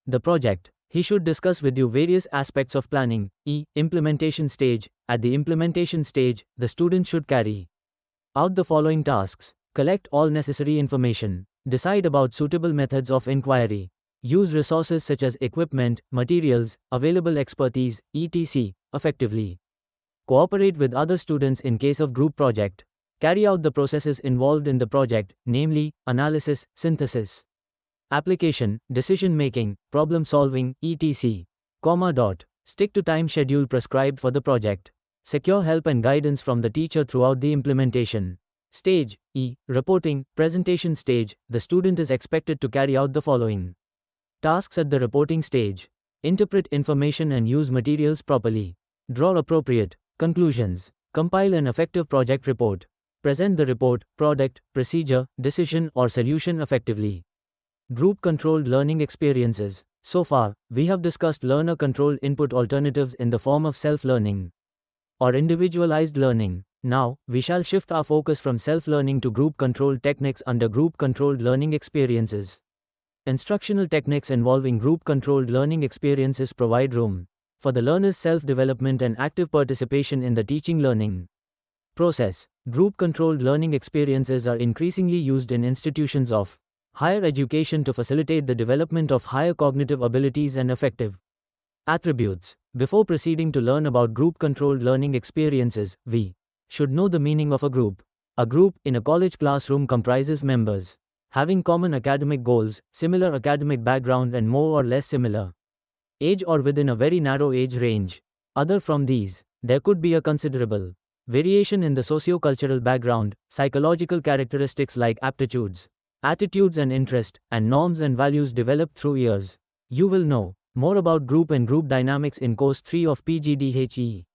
Speaker 1: the project. He should discuss with you various aspects of planning. Implementation stage. At the implementation stage, the student should carry out the following tasks. Collect all necessary information. Decide about suitable methods of inquiry. Use resources such as equipment, materials, available expertise, etc. effectively. Cooperate with other students in case of group project. Carry out the processes involved in the project, namely, analysis, synthesis, application, decision-making, problem-solving, etc. Stick to time schedule prescribed for the project. Secure help and guidance from the teacher throughout the implementation stage. Reporting, presentation stage. The student is expected to carry out the following tasks at the reporting stage. Interpret information and use materials properly. Draw appropriate conclusions. Compile an effective project report. Present the report, product, procedure, decision or solution effectively. Group-controlled learning experiences. So far, we have discussed learner-controlled input alternatives in the form of self-learning or individualized learning. Now, we shall shift our focus from self-learning to group-controlled techniques under group-controlled learning experiences. Instructional techniques involving group-controlled learning experiences provide room for the learner's self-development and active participation in the teaching learning process. Group-controlled learning experiences are increasingly used in institutions of higher education to facilitate the development of higher cognitive abilities and effective attributes. Before proceeding to learn about group-controlled learning experiences, we should know the meaning of a group. A group in a college classroom comprises members having common academic goals, similar academic background and more or less similar age or within a very narrow age range. Other from these, there could be a considerable variation in the socio-cultural background, psychological characteristics like aptitudes, attitudes and interest, and norms and values developed through years. You will know more about group and group dynamics in Course 3 of PGDHE.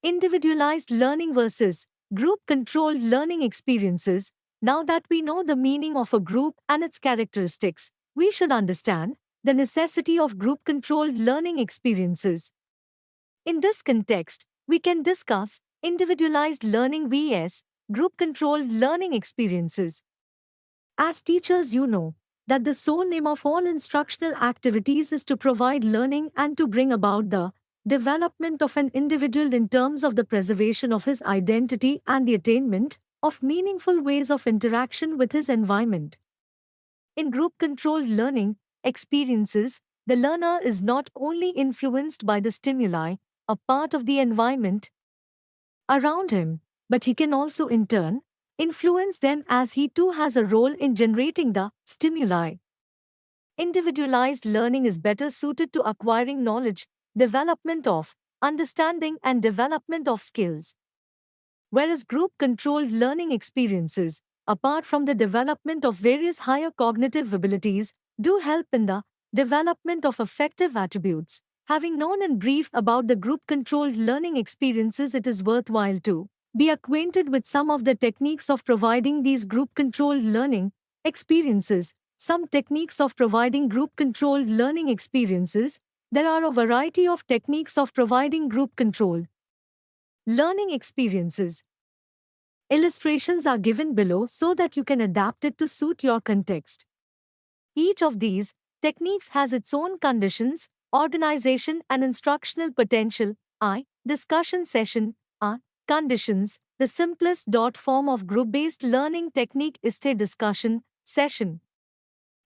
Speaker 2: Individualized learning versus group-controlled learning experiences. Now that we know the meaning of a group and its characteristics, we should understand the necessity of group-controlled learning experiences. In this context, we can discuss individualized learning vs. group-controlled learning experiences. As teachers, you know that the sole aim of all instructional activities is to provide learning and to bring about the development of an individual in terms of the preservation of his identity and the attainment of meaningful ways of interaction with his environment. In group-controlled learning experiences, the learner is not only influenced by the stimuli, a part of the environment around him, but he can also in turn influence them as he too has a role in generating the stimuli. Individualized learning is better suited to acquiring knowledge, development of understanding and development of skills. Whereas group-controlled learning experiences, apart from the development of various higher cognitive abilities, do help in the development of effective attributes. Having known in brief about the group-controlled learning experiences, it is worthwhile to Be acquainted with some of the techniques of providing these group-controlled learning experiences. Some techniques of providing group-controlled learning experiences. There are a variety of techniques of providing group-controlled learning experiences. Illustrations are given below so that you can adapt it to suit your context. Each of these techniques has its own conditions, organization, and instructional potential. Discussion session. Conditions. The simplest form of group-based learning technique is the discussion session,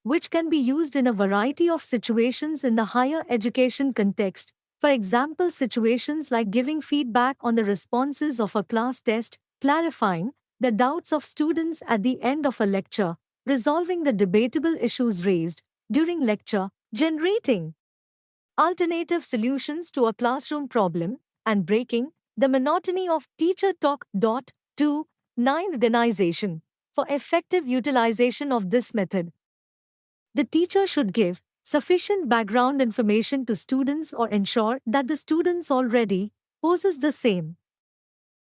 Speaker 2: which can be used in a variety of situations in the higher education context. For example, situations like giving feedback on the responses of a class test, clarifying the doubts of students at the end of a lecture, resolving the debatable issues raised during lecture, generating alternative solutions to a classroom problem, and breaking the monotony of teacher talk. 2. 9. Organization. For effective utilization of this method, the teacher should give sufficient background information to students or ensure that the students already possess the same.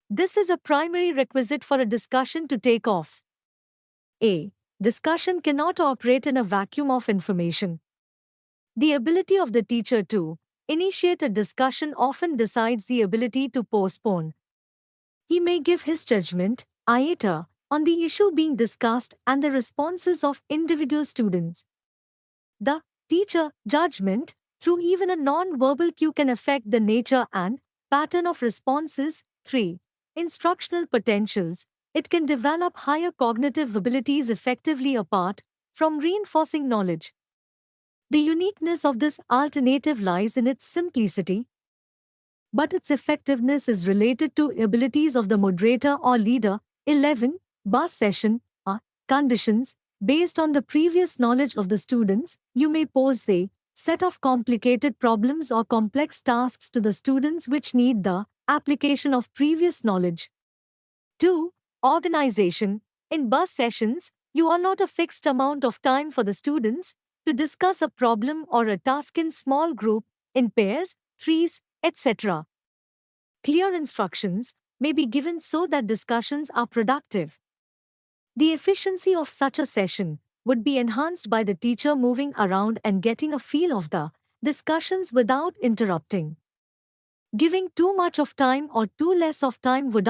Speaker 2: This is a primary requisite for a discussion to take off. A. Discussion cannot operate in a vacuum of information. The ability of the teacher to initiate a discussion often decides the ability to postpone. He may give his judgment, iota, on the issue being discussed and the responses of individual students. The teacher judgment, through even a non-verbal cue, can affect the nature and pattern of responses. 3. Instructional potentials. It can develop higher cognitive abilities effectively apart from reinforcing knowledge. The uniqueness of this alternative lies in its simplicity, but its effectiveness is related to abilities of the moderator or leader. 11. Bus session. Conditions. Based on the previous knowledge of the students, you may pose a set of complicated problems or complex tasks to the students which need the application of previous knowledge. 2. Organization. In bus sessions, you allot a fixed amount of time for the students to discuss a problem or a task in small group, in pairs, threes, etc. Clear instructions may be given so that discussions are productive. The efficiency of such a session would be enhanced by the teacher moving around and getting a feel of the discussions without interrupting. Giving too much of time or too less of time would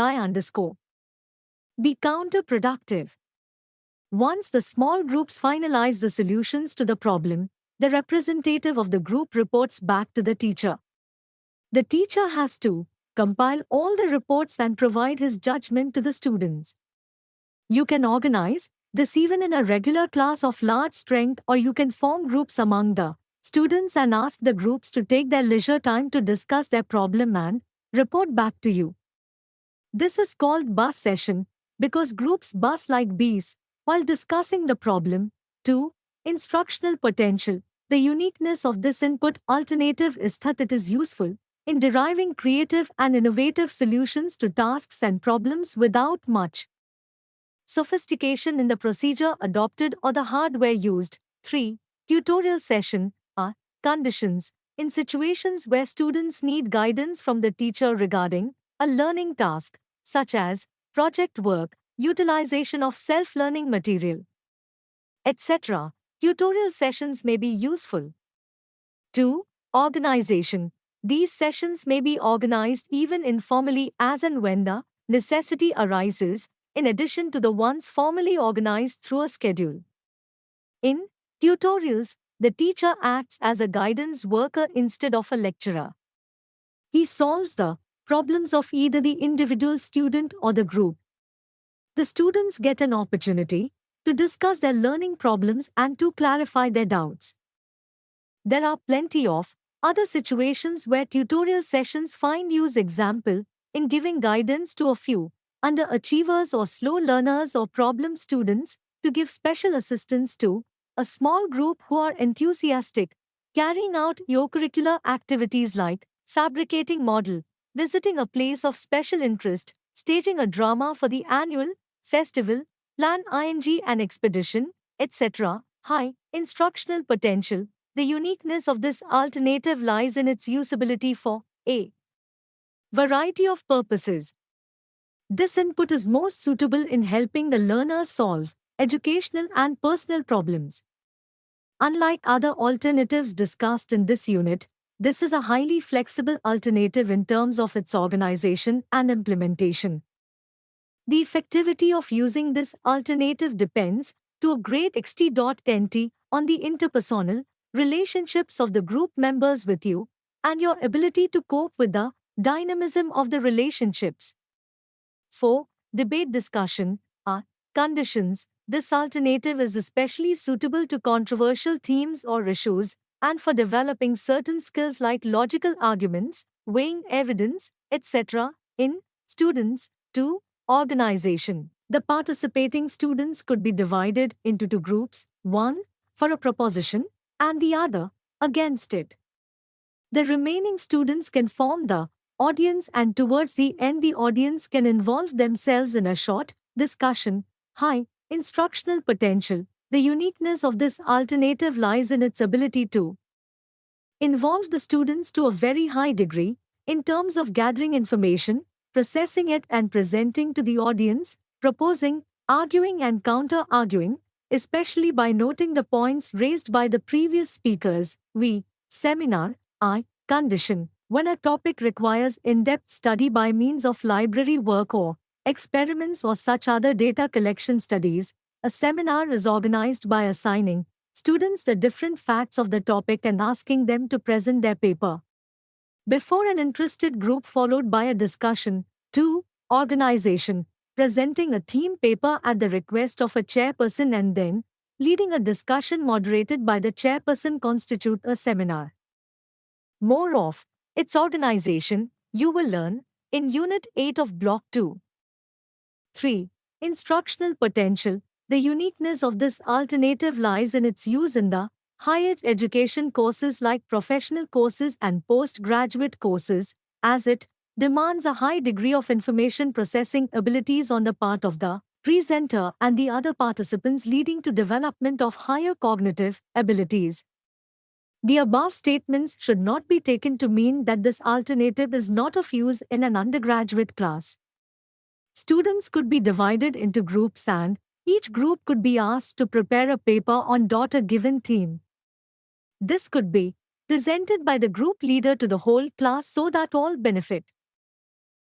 Speaker 2: be counterproductive. Once the small groups finalize the solutions to the problem, the representative of the group reports back to the teacher. The teacher has to compile all the reports and provide his judgment to the students. You can organize this even in a regular class of large strength, or you can form groups among the students and ask the groups to take their leisure time to discuss their problem and report back to you. This is called bus session because groups bus like bees while discussing the problem. 2. Instructional potential. The uniqueness of this input alternative is that it is useful in deriving creative and innovative solutions to tasks and problems without much sophistication in the procedure adopted or the hardware used. 3. Tutorial session. Conditions. In situations where students need guidance from the teacher regarding a learning task, such as project work, utilization of self-learning material, etc., tutorial sessions may be useful. 2. Organization. These sessions may be organized even informally as and when the necessity arises, in addition to the ones formally organized through a schedule. In tutorials, the teacher acts as a guidance worker instead of a lecturer. He solves the problems of either the individual student or the group. The students get an opportunity to discuss their learning problems and to clarify their doubts. There are plenty of other situations where tutorial sessions find use. Example, in giving guidance to a few underachievers or slow learners or problem students, to give special assistance to a small group who are enthusiastic, carrying out co-curricular activities like fabricating model, visiting a place of special interest, staging a drama for the annual festival, plan an expedition, etc. High instructional potential. The uniqueness of this alternative lies in its usability for a variety of purposes. This input is most suitable in helping the learner solve educational and personal problems. Unlike other alternatives discussed in this unit, this is a highly flexible alternative in terms of its organization and implementation. The effectivity of using this alternative depends, to a great extent, on the interpersonal relationships of the group members with you and your ability to cope with the dynamism of the relationships. 4. Debate discussion are conditions. This alternative is especially suitable to controversial themes or issues and for developing certain skills like logical arguments, weighing evidence, etc. in students. 2. Organization. The participating students could be divided into two groups, one for a proposition and the other against it. The remaining students can form the audience, and towards the end the audience can involve themselves in a short discussion. High instructional potential. The uniqueness of this alternative lies in its ability to involve the students to a very high degree in terms of gathering information, processing it and presenting to the audience, proposing, arguing and counter-arguing, especially by noting the points raised by the previous speakers. Seminar. Condition. When a topic requires in-depth study by means of library work or experiments or such other data collection studies, a seminar is organized by assigning students the different facts of the topic and asking them to present their paper before an interested group, followed by a discussion. 2. Organization. Presenting a theme paper at the request of a chairperson and then leading a discussion moderated by the chairperson constitute a seminar. More of its organization you will learn in Unit 8 of Block 2. 3. Instructional potential. The uniqueness of this alternative lies in its use in the higher education courses like professional courses and postgraduate courses, as it demands a high degree of information processing abilities on the part of the presenter and the other participants, leading to development of higher cognitive abilities. The above statements should not be taken to mean that this alternative is not of use in an undergraduate class. Students could be divided into groups and each group could be asked to prepare a paper on a given theme. This could be presented by the group leader to the whole class so that all benefit.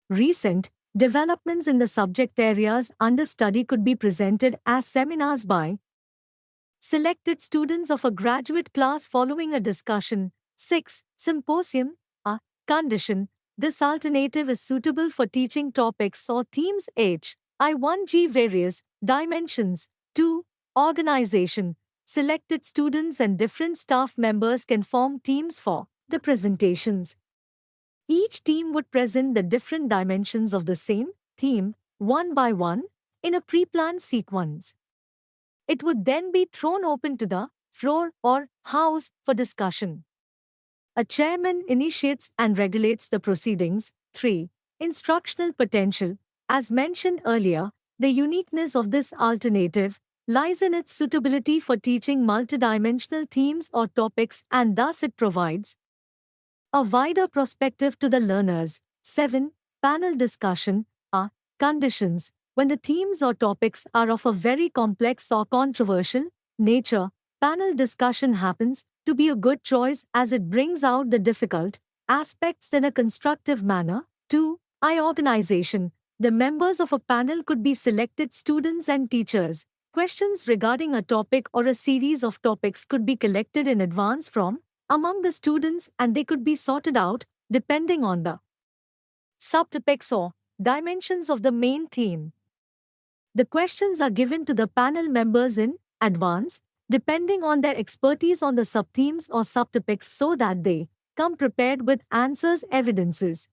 Speaker 2: Recent developments in the subject areas under study could be presented as seminars by selected students of a graduate class following a discussion. 6. Symposium. Condition. This alternative is suitable for teaching topics or themes H.I.1G various dimensions. 2. Organization. Selected students and different staff members can form teams for the presentations. Each team would present the different dimensions of the same theme, one by one, in a pre-planned sequence. It would then be thrown open to the floor or house for discussion. A chairman initiates and regulates the proceedings. 3. Instructional potential. As mentioned earlier, the uniqueness of this alternative lies in its suitability for teaching multidimensional themes or topics, and thus it provides a wider perspective to the learners. 7. Panel discussion. Conditions. When the themes or topics are of a very complex or controversial nature, panel discussion happens to be a good choice as it brings out the difficult aspects in a constructive manner. 2. Organization. The members of a panel could be selected students and teachers. Questions regarding a topic or a series of topics could be collected in advance from among the students, and they could be sorted out depending on the subtopics or dimensions of the main theme. The questions are given to the panel members in advance, depending on their expertise on the subthemes or subtopics, so that they come prepared with answers, evidences,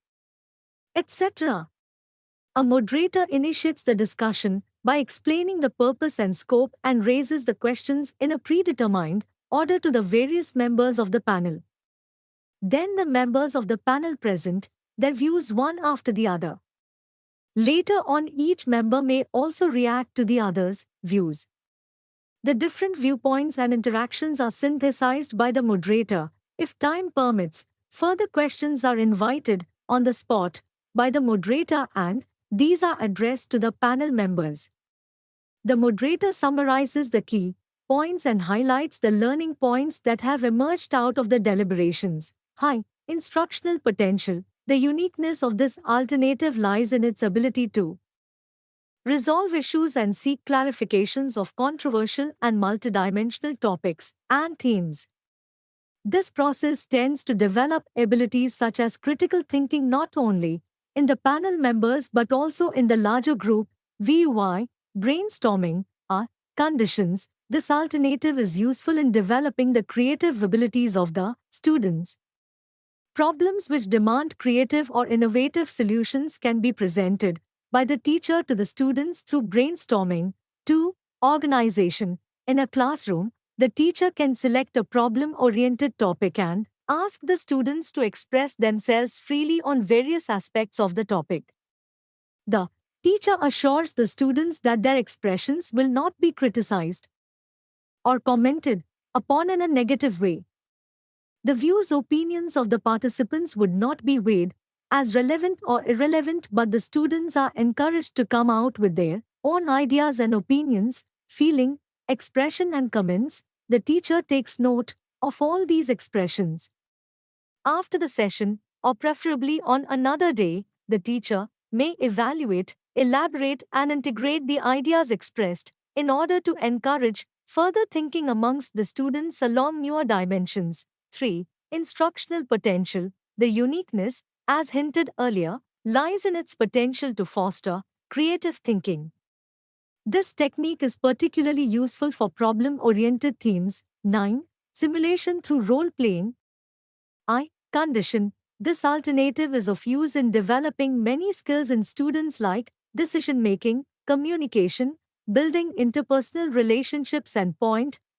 Speaker 2: etc. A moderator initiates the discussion by explaining the purpose and scope and raises the questions in a predetermined order to the various members of the panel. Then the members of the panel present their views one after the other. Later on, each member may also react to the other's views. The different viewpoints and interactions are synthesized by the moderator. If time permits, further questions are invited on the spot by the moderator, and These are addressed to the panel members. The moderator summarizes the key points and highlights the learning points that have emerged out of the deliberations. High instructional potential. The uniqueness of this alternative lies in its ability to resolve issues and seek clarifications of controversial and multidimensional topics and themes. This process tends to develop abilities such as critical thinking not only in the panel members but also in the larger group. VUI, brainstorming, are conditions. This alternative is useful in developing the creative abilities of the students. Problems which demand creative or innovative solutions can be presented by the teacher to the students through brainstorming. 2. Organization. In a classroom, the teacher can select a problem-oriented topic and ask the students to express themselves freely on various aspects of the topic. The teacher assures the students that their expressions will not be criticized or commented upon in a negative way. The views opinions of the participants would not be weighed as relevant or irrelevant, but the students are encouraged to come out with their own ideas and opinions, feeling, expression and comments. The teacher takes note of all these expressions. After the session, or preferably on another day, the teacher may evaluate, elaborate and integrate the ideas expressed in order to encourage further thinking amongst the students along newer dimensions. 3. Instructional potential. The uniqueness, as hinted earlier, lies in its potential to foster creative thinking. This technique is particularly useful for problem-oriented themes. 9. Simulation through role-playing. Condition. This alternative is of use in developing many skills in students like decision-making, communication, building interpersonal relationships and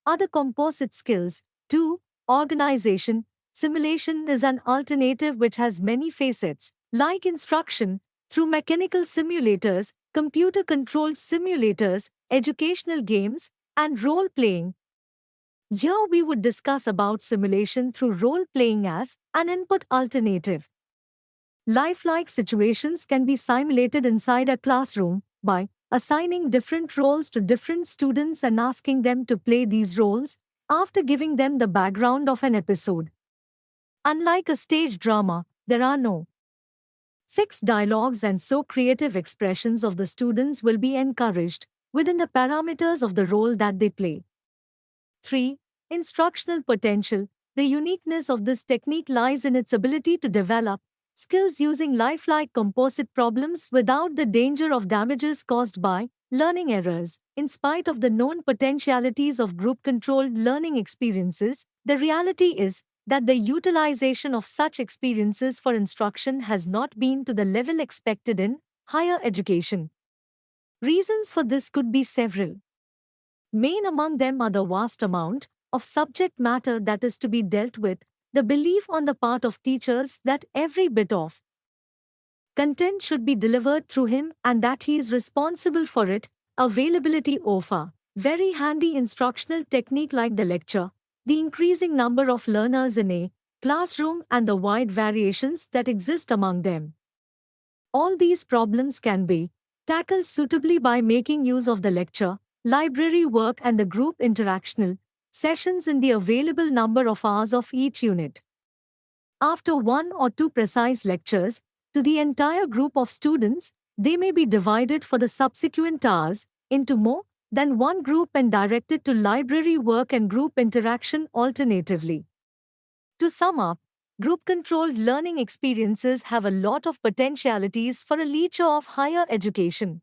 Speaker 2: other composite skills. 2. Organization. Simulation is an alternative which has many facets, like instruction, through mechanical simulators, computer-controlled simulators, educational games, and role-playing. Here we would discuss about simulation through role-playing as an input alternative. Lifelike situations can be simulated inside a classroom by assigning different roles to different students and asking them to play these roles after giving them the background of an episode. Unlike a stage drama, there are no fixed dialogues, and so creative expressions of the students will be encouraged within the parameters of the role that they play. 3. Instructional potential. The uniqueness of this technique lies in its ability to develop skills using lifelike composite problems without the danger of damages caused by learning errors. In spite of the known potentialities of group-controlled learning experiences, the reality is that the utilization of such experiences for instruction has not been to the level expected in higher education. Reasons for this could be several. Main among them are the vast amount of subject matter that is to be dealt with, the belief on the part of teachers that every bit of content should be delivered through him and that he is responsible for it, availability of a very handy instructional technique like the lecture, the increasing number of learners in a classroom and the wide variations that exist among them. All these problems can be tackled suitably by making use of the lecture, library work and the group interactional sessions in the available number of hours of each unit. After 1 or 2 precise lectures to the entire group of students, they may be divided for the subsequent hours into more than one group and directed to library work and group interaction alternatively. To sum up, group-controlled learning experiences have a lot of potentialities for a leader of higher education.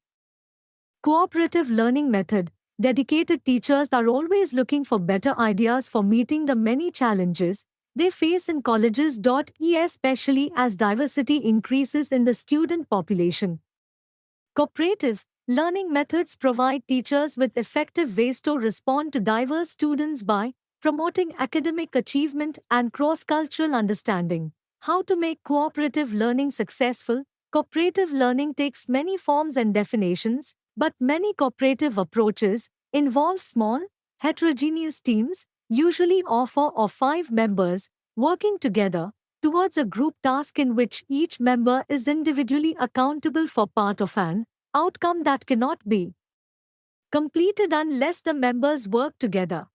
Speaker 2: Cooperative learning method. Dedicated teachers are always looking for better ideas for meeting the many challenges they face in colleges. Especially as diversity increases in the student population. Cooperative learning methods provide teachers with effective ways to respond to diverse students by promoting academic achievement and cross-cultural understanding. How to make cooperative learning successful? Cooperative learning takes many forms and definitions, but many cooperative approaches involve small, heterogeneous teams, usually of 4 or 5 members, working together towards a group task in which each member is individually accountable for part of an outcome that cannot be completed unless the members work together.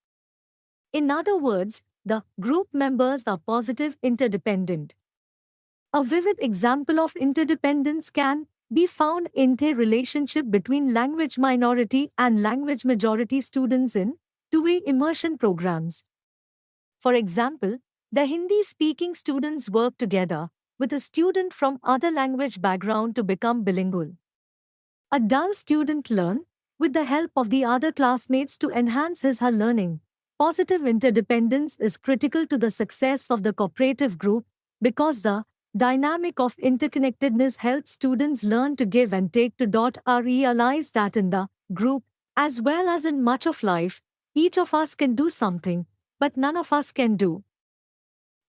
Speaker 2: In other words, the group members are positive interdependent. A vivid example of interdependence can be found in the relationship between language minority and language majority students in two-way immersion programs. For example, the Hindi-speaking students work together with a student from other language background to become bilingual. A dull student learns with the help of the other classmates to enhance his/her learning. Positive interdependence is critical to the success of the cooperative group because the dynamic of interconnectedness helps students learn to give and take to realize that in the group, as well as in much of life, each of us can do something, but none of us can do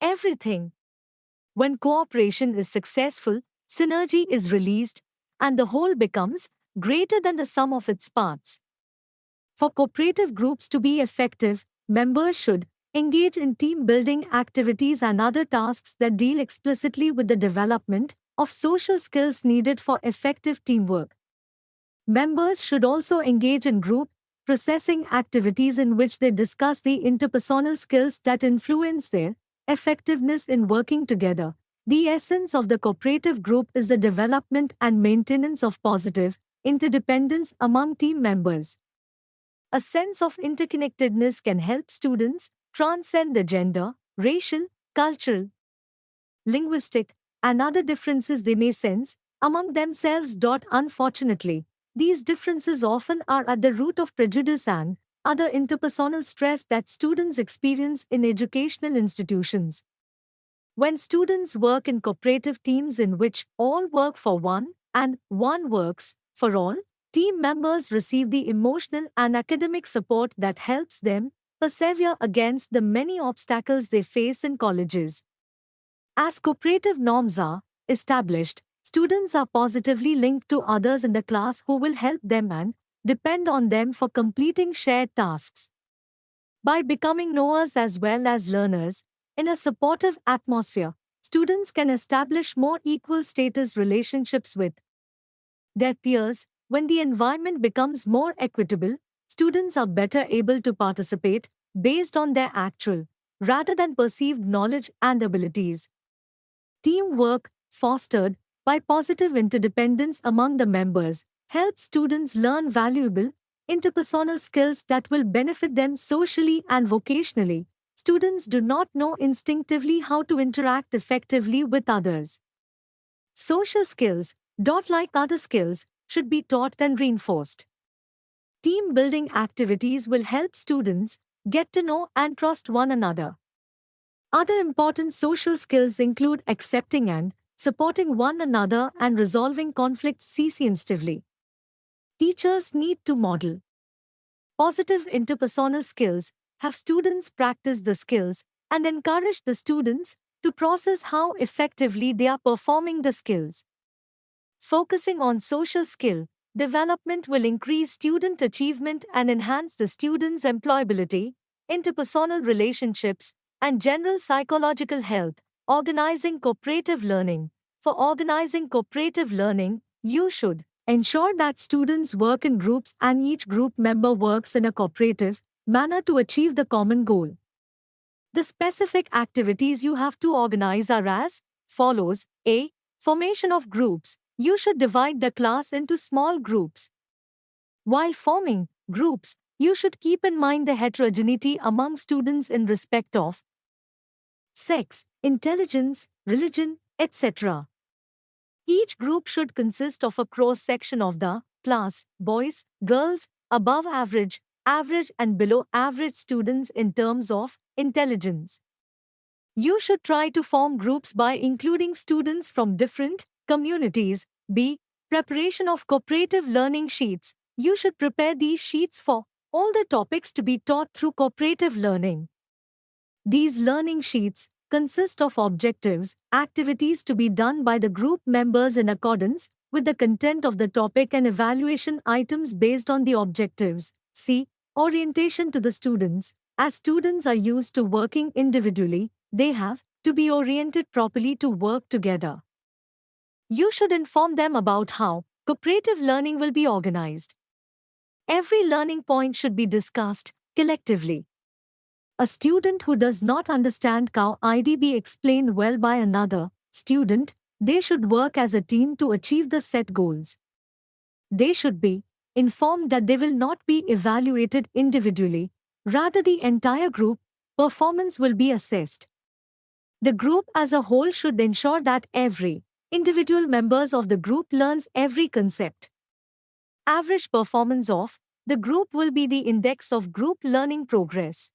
Speaker 2: everything. When cooperation is successful, synergy is released, and the whole becomes greater than the sum of its parts. For cooperative groups to be effective, members should engage in team-building activities and other tasks that deal explicitly with the development of social skills needed for effective teamwork. Members should also engage in group processing activities in which they discuss the interpersonal skills that influence their effectiveness in working together. The essence of the cooperative group is the development and maintenance of positive interdependence among team members. A sense of interconnectedness can help students transcend the gender, racial, cultural, linguistic, and other differences they may sense among themselves. Unfortunately, these differences often are at the root of prejudice and other interpersonal stress that students experience in educational institutions. When students work in cooperative teams in which all work for one and one works for all, team members receive the emotional and academic support that helps them persevere against the many obstacles they face in colleges. As cooperative norms are established, students are positively linked to others in the class who will help them and depend on them for completing shared tasks. By becoming knowers as well as learners, in a supportive atmosphere, students can establish more equal status relationships with their peers. When the environment becomes more equitable, students are better able to participate based on their actual, rather than perceived knowledge and abilities. Teamwork, fostered by positive interdependence among the members, helps students learn valuable interpersonal skills that will benefit them socially and vocationally. Students do not know instinctively how to interact effectively with others. Social skills, like other skills, should be taught and reinforced. Team-building activities will help students get to know and trust one another. Other important social skills include accepting and supporting one another and resolving conflicts sensitively. Teachers need to model positive interpersonal skills, have students practice the skills, and encourage the students to process how effectively they are performing the skills. Focusing on social skill development will increase student achievement and enhance the students' employability, interpersonal relationships, and general psychological health. Organizing cooperative learning. For organizing cooperative learning, you should ensure that students work in groups and each group member works in a cooperative manner to achieve the common goal. The specific activities you have to organize are as follows. A. Formation of groups. You should divide the class into small groups. While forming groups, you should keep in mind the heterogeneity among students in respect of sex, intelligence, religion, etc. Each group should consist of a cross-section of the class, boys, girls, above average, average and below average students in terms of intelligence. You should try to form groups by including students from different communities. B. Preparation of cooperative learning sheets. You should prepare these sheets for all the topics to be taught through cooperative learning. These learning sheets consist of objectives, activities to be done by the group members in accordance with the content of the topic and evaluation items based on the objectives. C. Orientation to the students. As students are used to working individually, they have to be oriented properly to work together. You should inform them about how cooperative learning will be organized. Every learning point should be discussed collectively. A student who does not understand how ID be explained well by another student, they should work as a team to achieve the set goals. They should be informed that they will not be evaluated individually, rather the entire group performance will be assessed. The group as a whole should ensure that every individual members of the group learns every concept. Average performance of the group will be the index of group learning progress.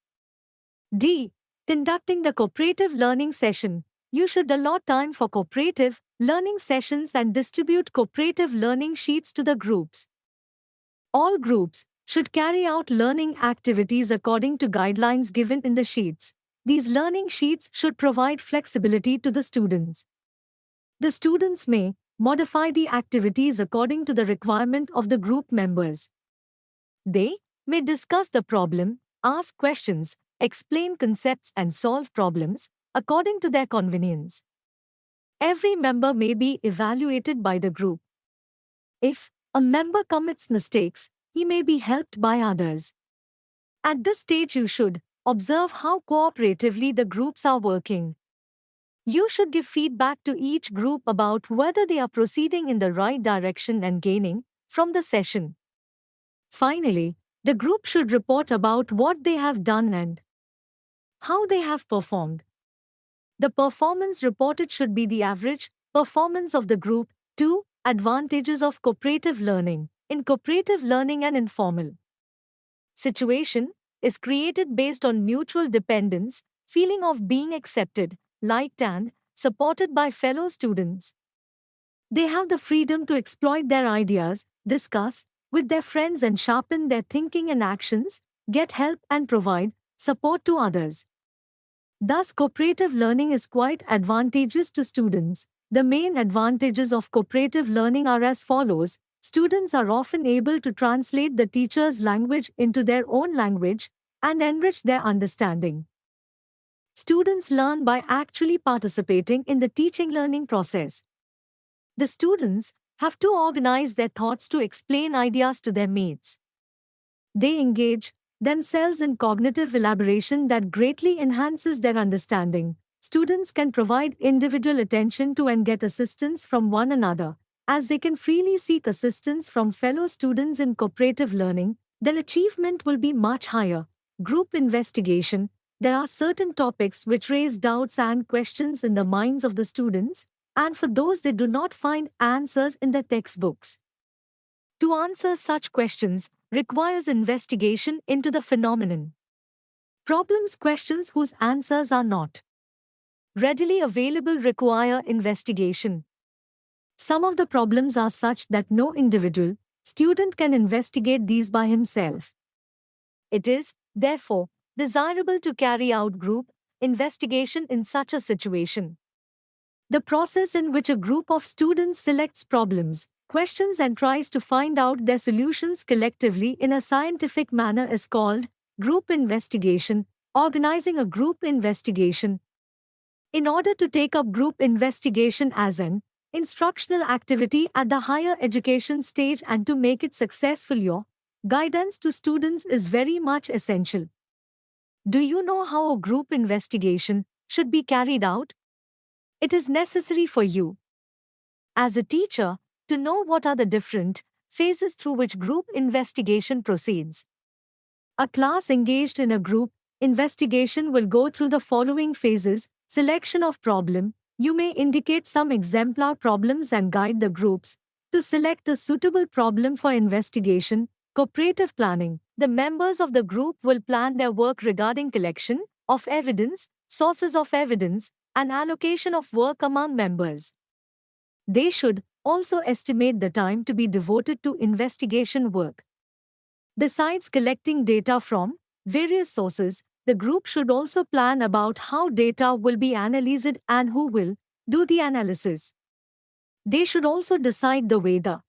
Speaker 2: D. Conducting the cooperative learning session. You should allot time for cooperative learning sessions and distribute cooperative learning sheets to the groups. All groups should carry out learning activities according to guidelines given in the sheets. These learning sheets should provide flexibility to the students. The students may modify the activities according to the requirement of the group members. They may discuss the problem, ask questions, explain concepts and solve problems according to their convenience. Every member may be evaluated by the group. If a member commits mistakes, he may be helped by others. At this stage you should observe how cooperatively the groups are working. You should give feedback to each group about whether they are proceeding in the right direction and gaining from the session. Finally, the group should report about what they have done and how they have performed. The performance reported should be the average performance of the group. 2. Advantages of cooperative learning. In cooperative learning, an informal situation is created based on mutual dependence, feeling of being accepted, liked and supported by fellow students. They have the freedom to exploit their ideas, discuss with their friends and sharpen their thinking and actions, get help and provide support to others. Thus, cooperative learning is quite advantageous to students. The main advantages of cooperative learning are as follows. Students are often able to translate the teacher's language into their own language and enrich their understanding. Students learn by actually participating in the teaching-learning process. The students have to organize their thoughts to explain ideas to their mates. They engage themselves in cognitive elaboration that greatly enhances their understanding. Students can provide individual attention to and get assistance from one another. As they can freely seek assistance from fellow students in cooperative learning, their achievement will be much higher. Group investigation. There are certain topics which raise doubts and questions in the minds of the students, and for those they do not find answers in their textbooks. To answer such questions requires investigation into the phenomenon. Questions whose answers are not readily available require investigation. Some of the problems are such that no individual student can investigate these by himself. It is, therefore, desirable to carry out group investigation in such a situation. The process in which a group of students selects problems, questions and tries to find out their solutions collectively in a scientific manner is called group investigation. Organizing a group investigation. In order to take up group investigation as an instructional activity at the higher education stage and to make it successful, your guidance to students is very much essential. Do you know how a group investigation should be carried out? It is necessary for you, as a teacher, to know what are the different phases through which group investigation proceeds. A class engaged in a group investigation will go through the following phases. Selection of problem. You may indicate some exemplar problems and guide the groups to select a suitable problem for investigation. Cooperative planning. The members of the group will plan their work regarding collection of evidence, sources of evidence, and allocation of work among members. They should also estimate the time to be devoted to investigation work. Besides collecting data from various sources, the group should also plan about how data will be analyzed and who will do the analysis. They should also decide the way the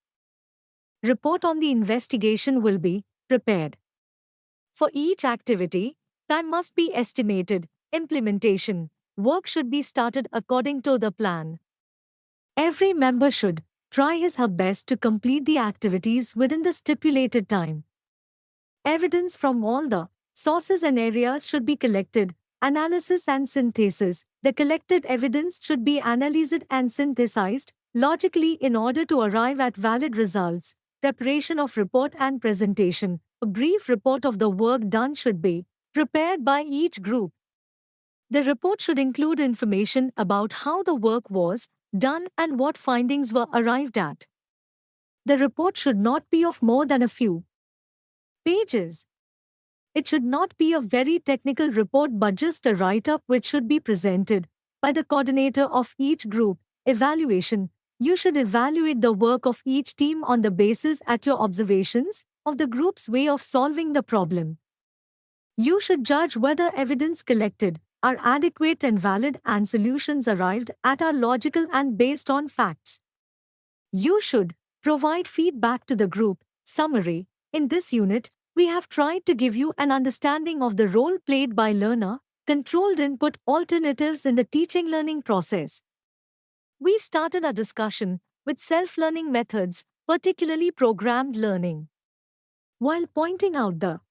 Speaker 2: report on the investigation will be prepared. For each activity, time must be estimated. Implementation. work should be started according to the plan. Every member should try his her best to complete the activities within the stipulated time. Evidence from all the sources and areas should be collected. Analysis and synthesis. The collected evidence should be analyzed and synthesized logically in order to arrive at valid results. Preparation of report and presentation. A brief report of the work done should be prepared by each group. The report should include information about how the work was done and what findings were arrived at. The report should not be of more than a few pages. It should not be a very technical report but just a write-up which should be presented by the coordinator of each group. Evaluation. You should evaluate the work of each team on the basis at your observations of the group's way of solving the problem. You should judge whether evidence collected are adequate and valid and solutions arrived at are logical and based on facts. You should provide feedback to the group. Summary. In this unit, we have tried to give you an understanding of the role played by learner, controlled input alternatives in the teaching learning process. We started our discussion with self-learning methods, particularly programmed learning. While pointing out the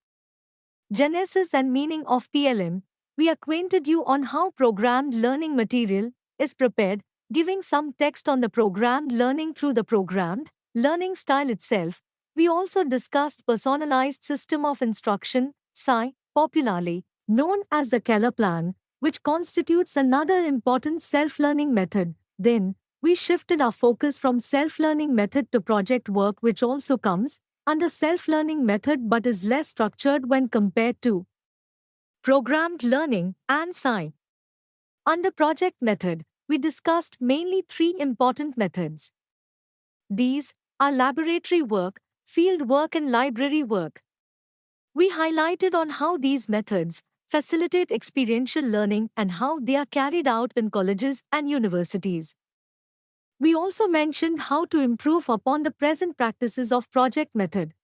Speaker 2: genesis and meaning of PLM, we acquainted you on how programmed learning material is prepared, giving some text on the programmed learning through the programmed learning style itself. We also discussed personalized system of instruction, SI, popularly known as the Keller plan, which constitutes another important self-learning method. Then, we shifted our focus from self-learning method to project work, which also comes under self-learning method but is less structured when compared to programmed learning and SI. Under project method, we discussed mainly three important methods. These are laboratory work, field work and library work. We highlighted on how these methods facilitate experiential learning and how they are carried out in colleges and universities. We also mentioned how to improve upon the present practices of project method.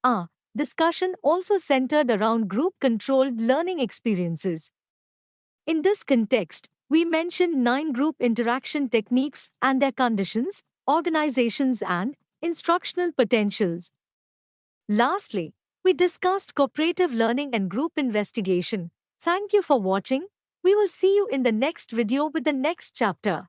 Speaker 2: Our discussion also centered around group-controlled learning experiences. In this context, we mentioned 9 group interaction techniques and their conditions, organizations and instructional potentials. Lastly, we discussed cooperative learning and group investigation. Thank you for watching. We will see you in the next video with the next chapter.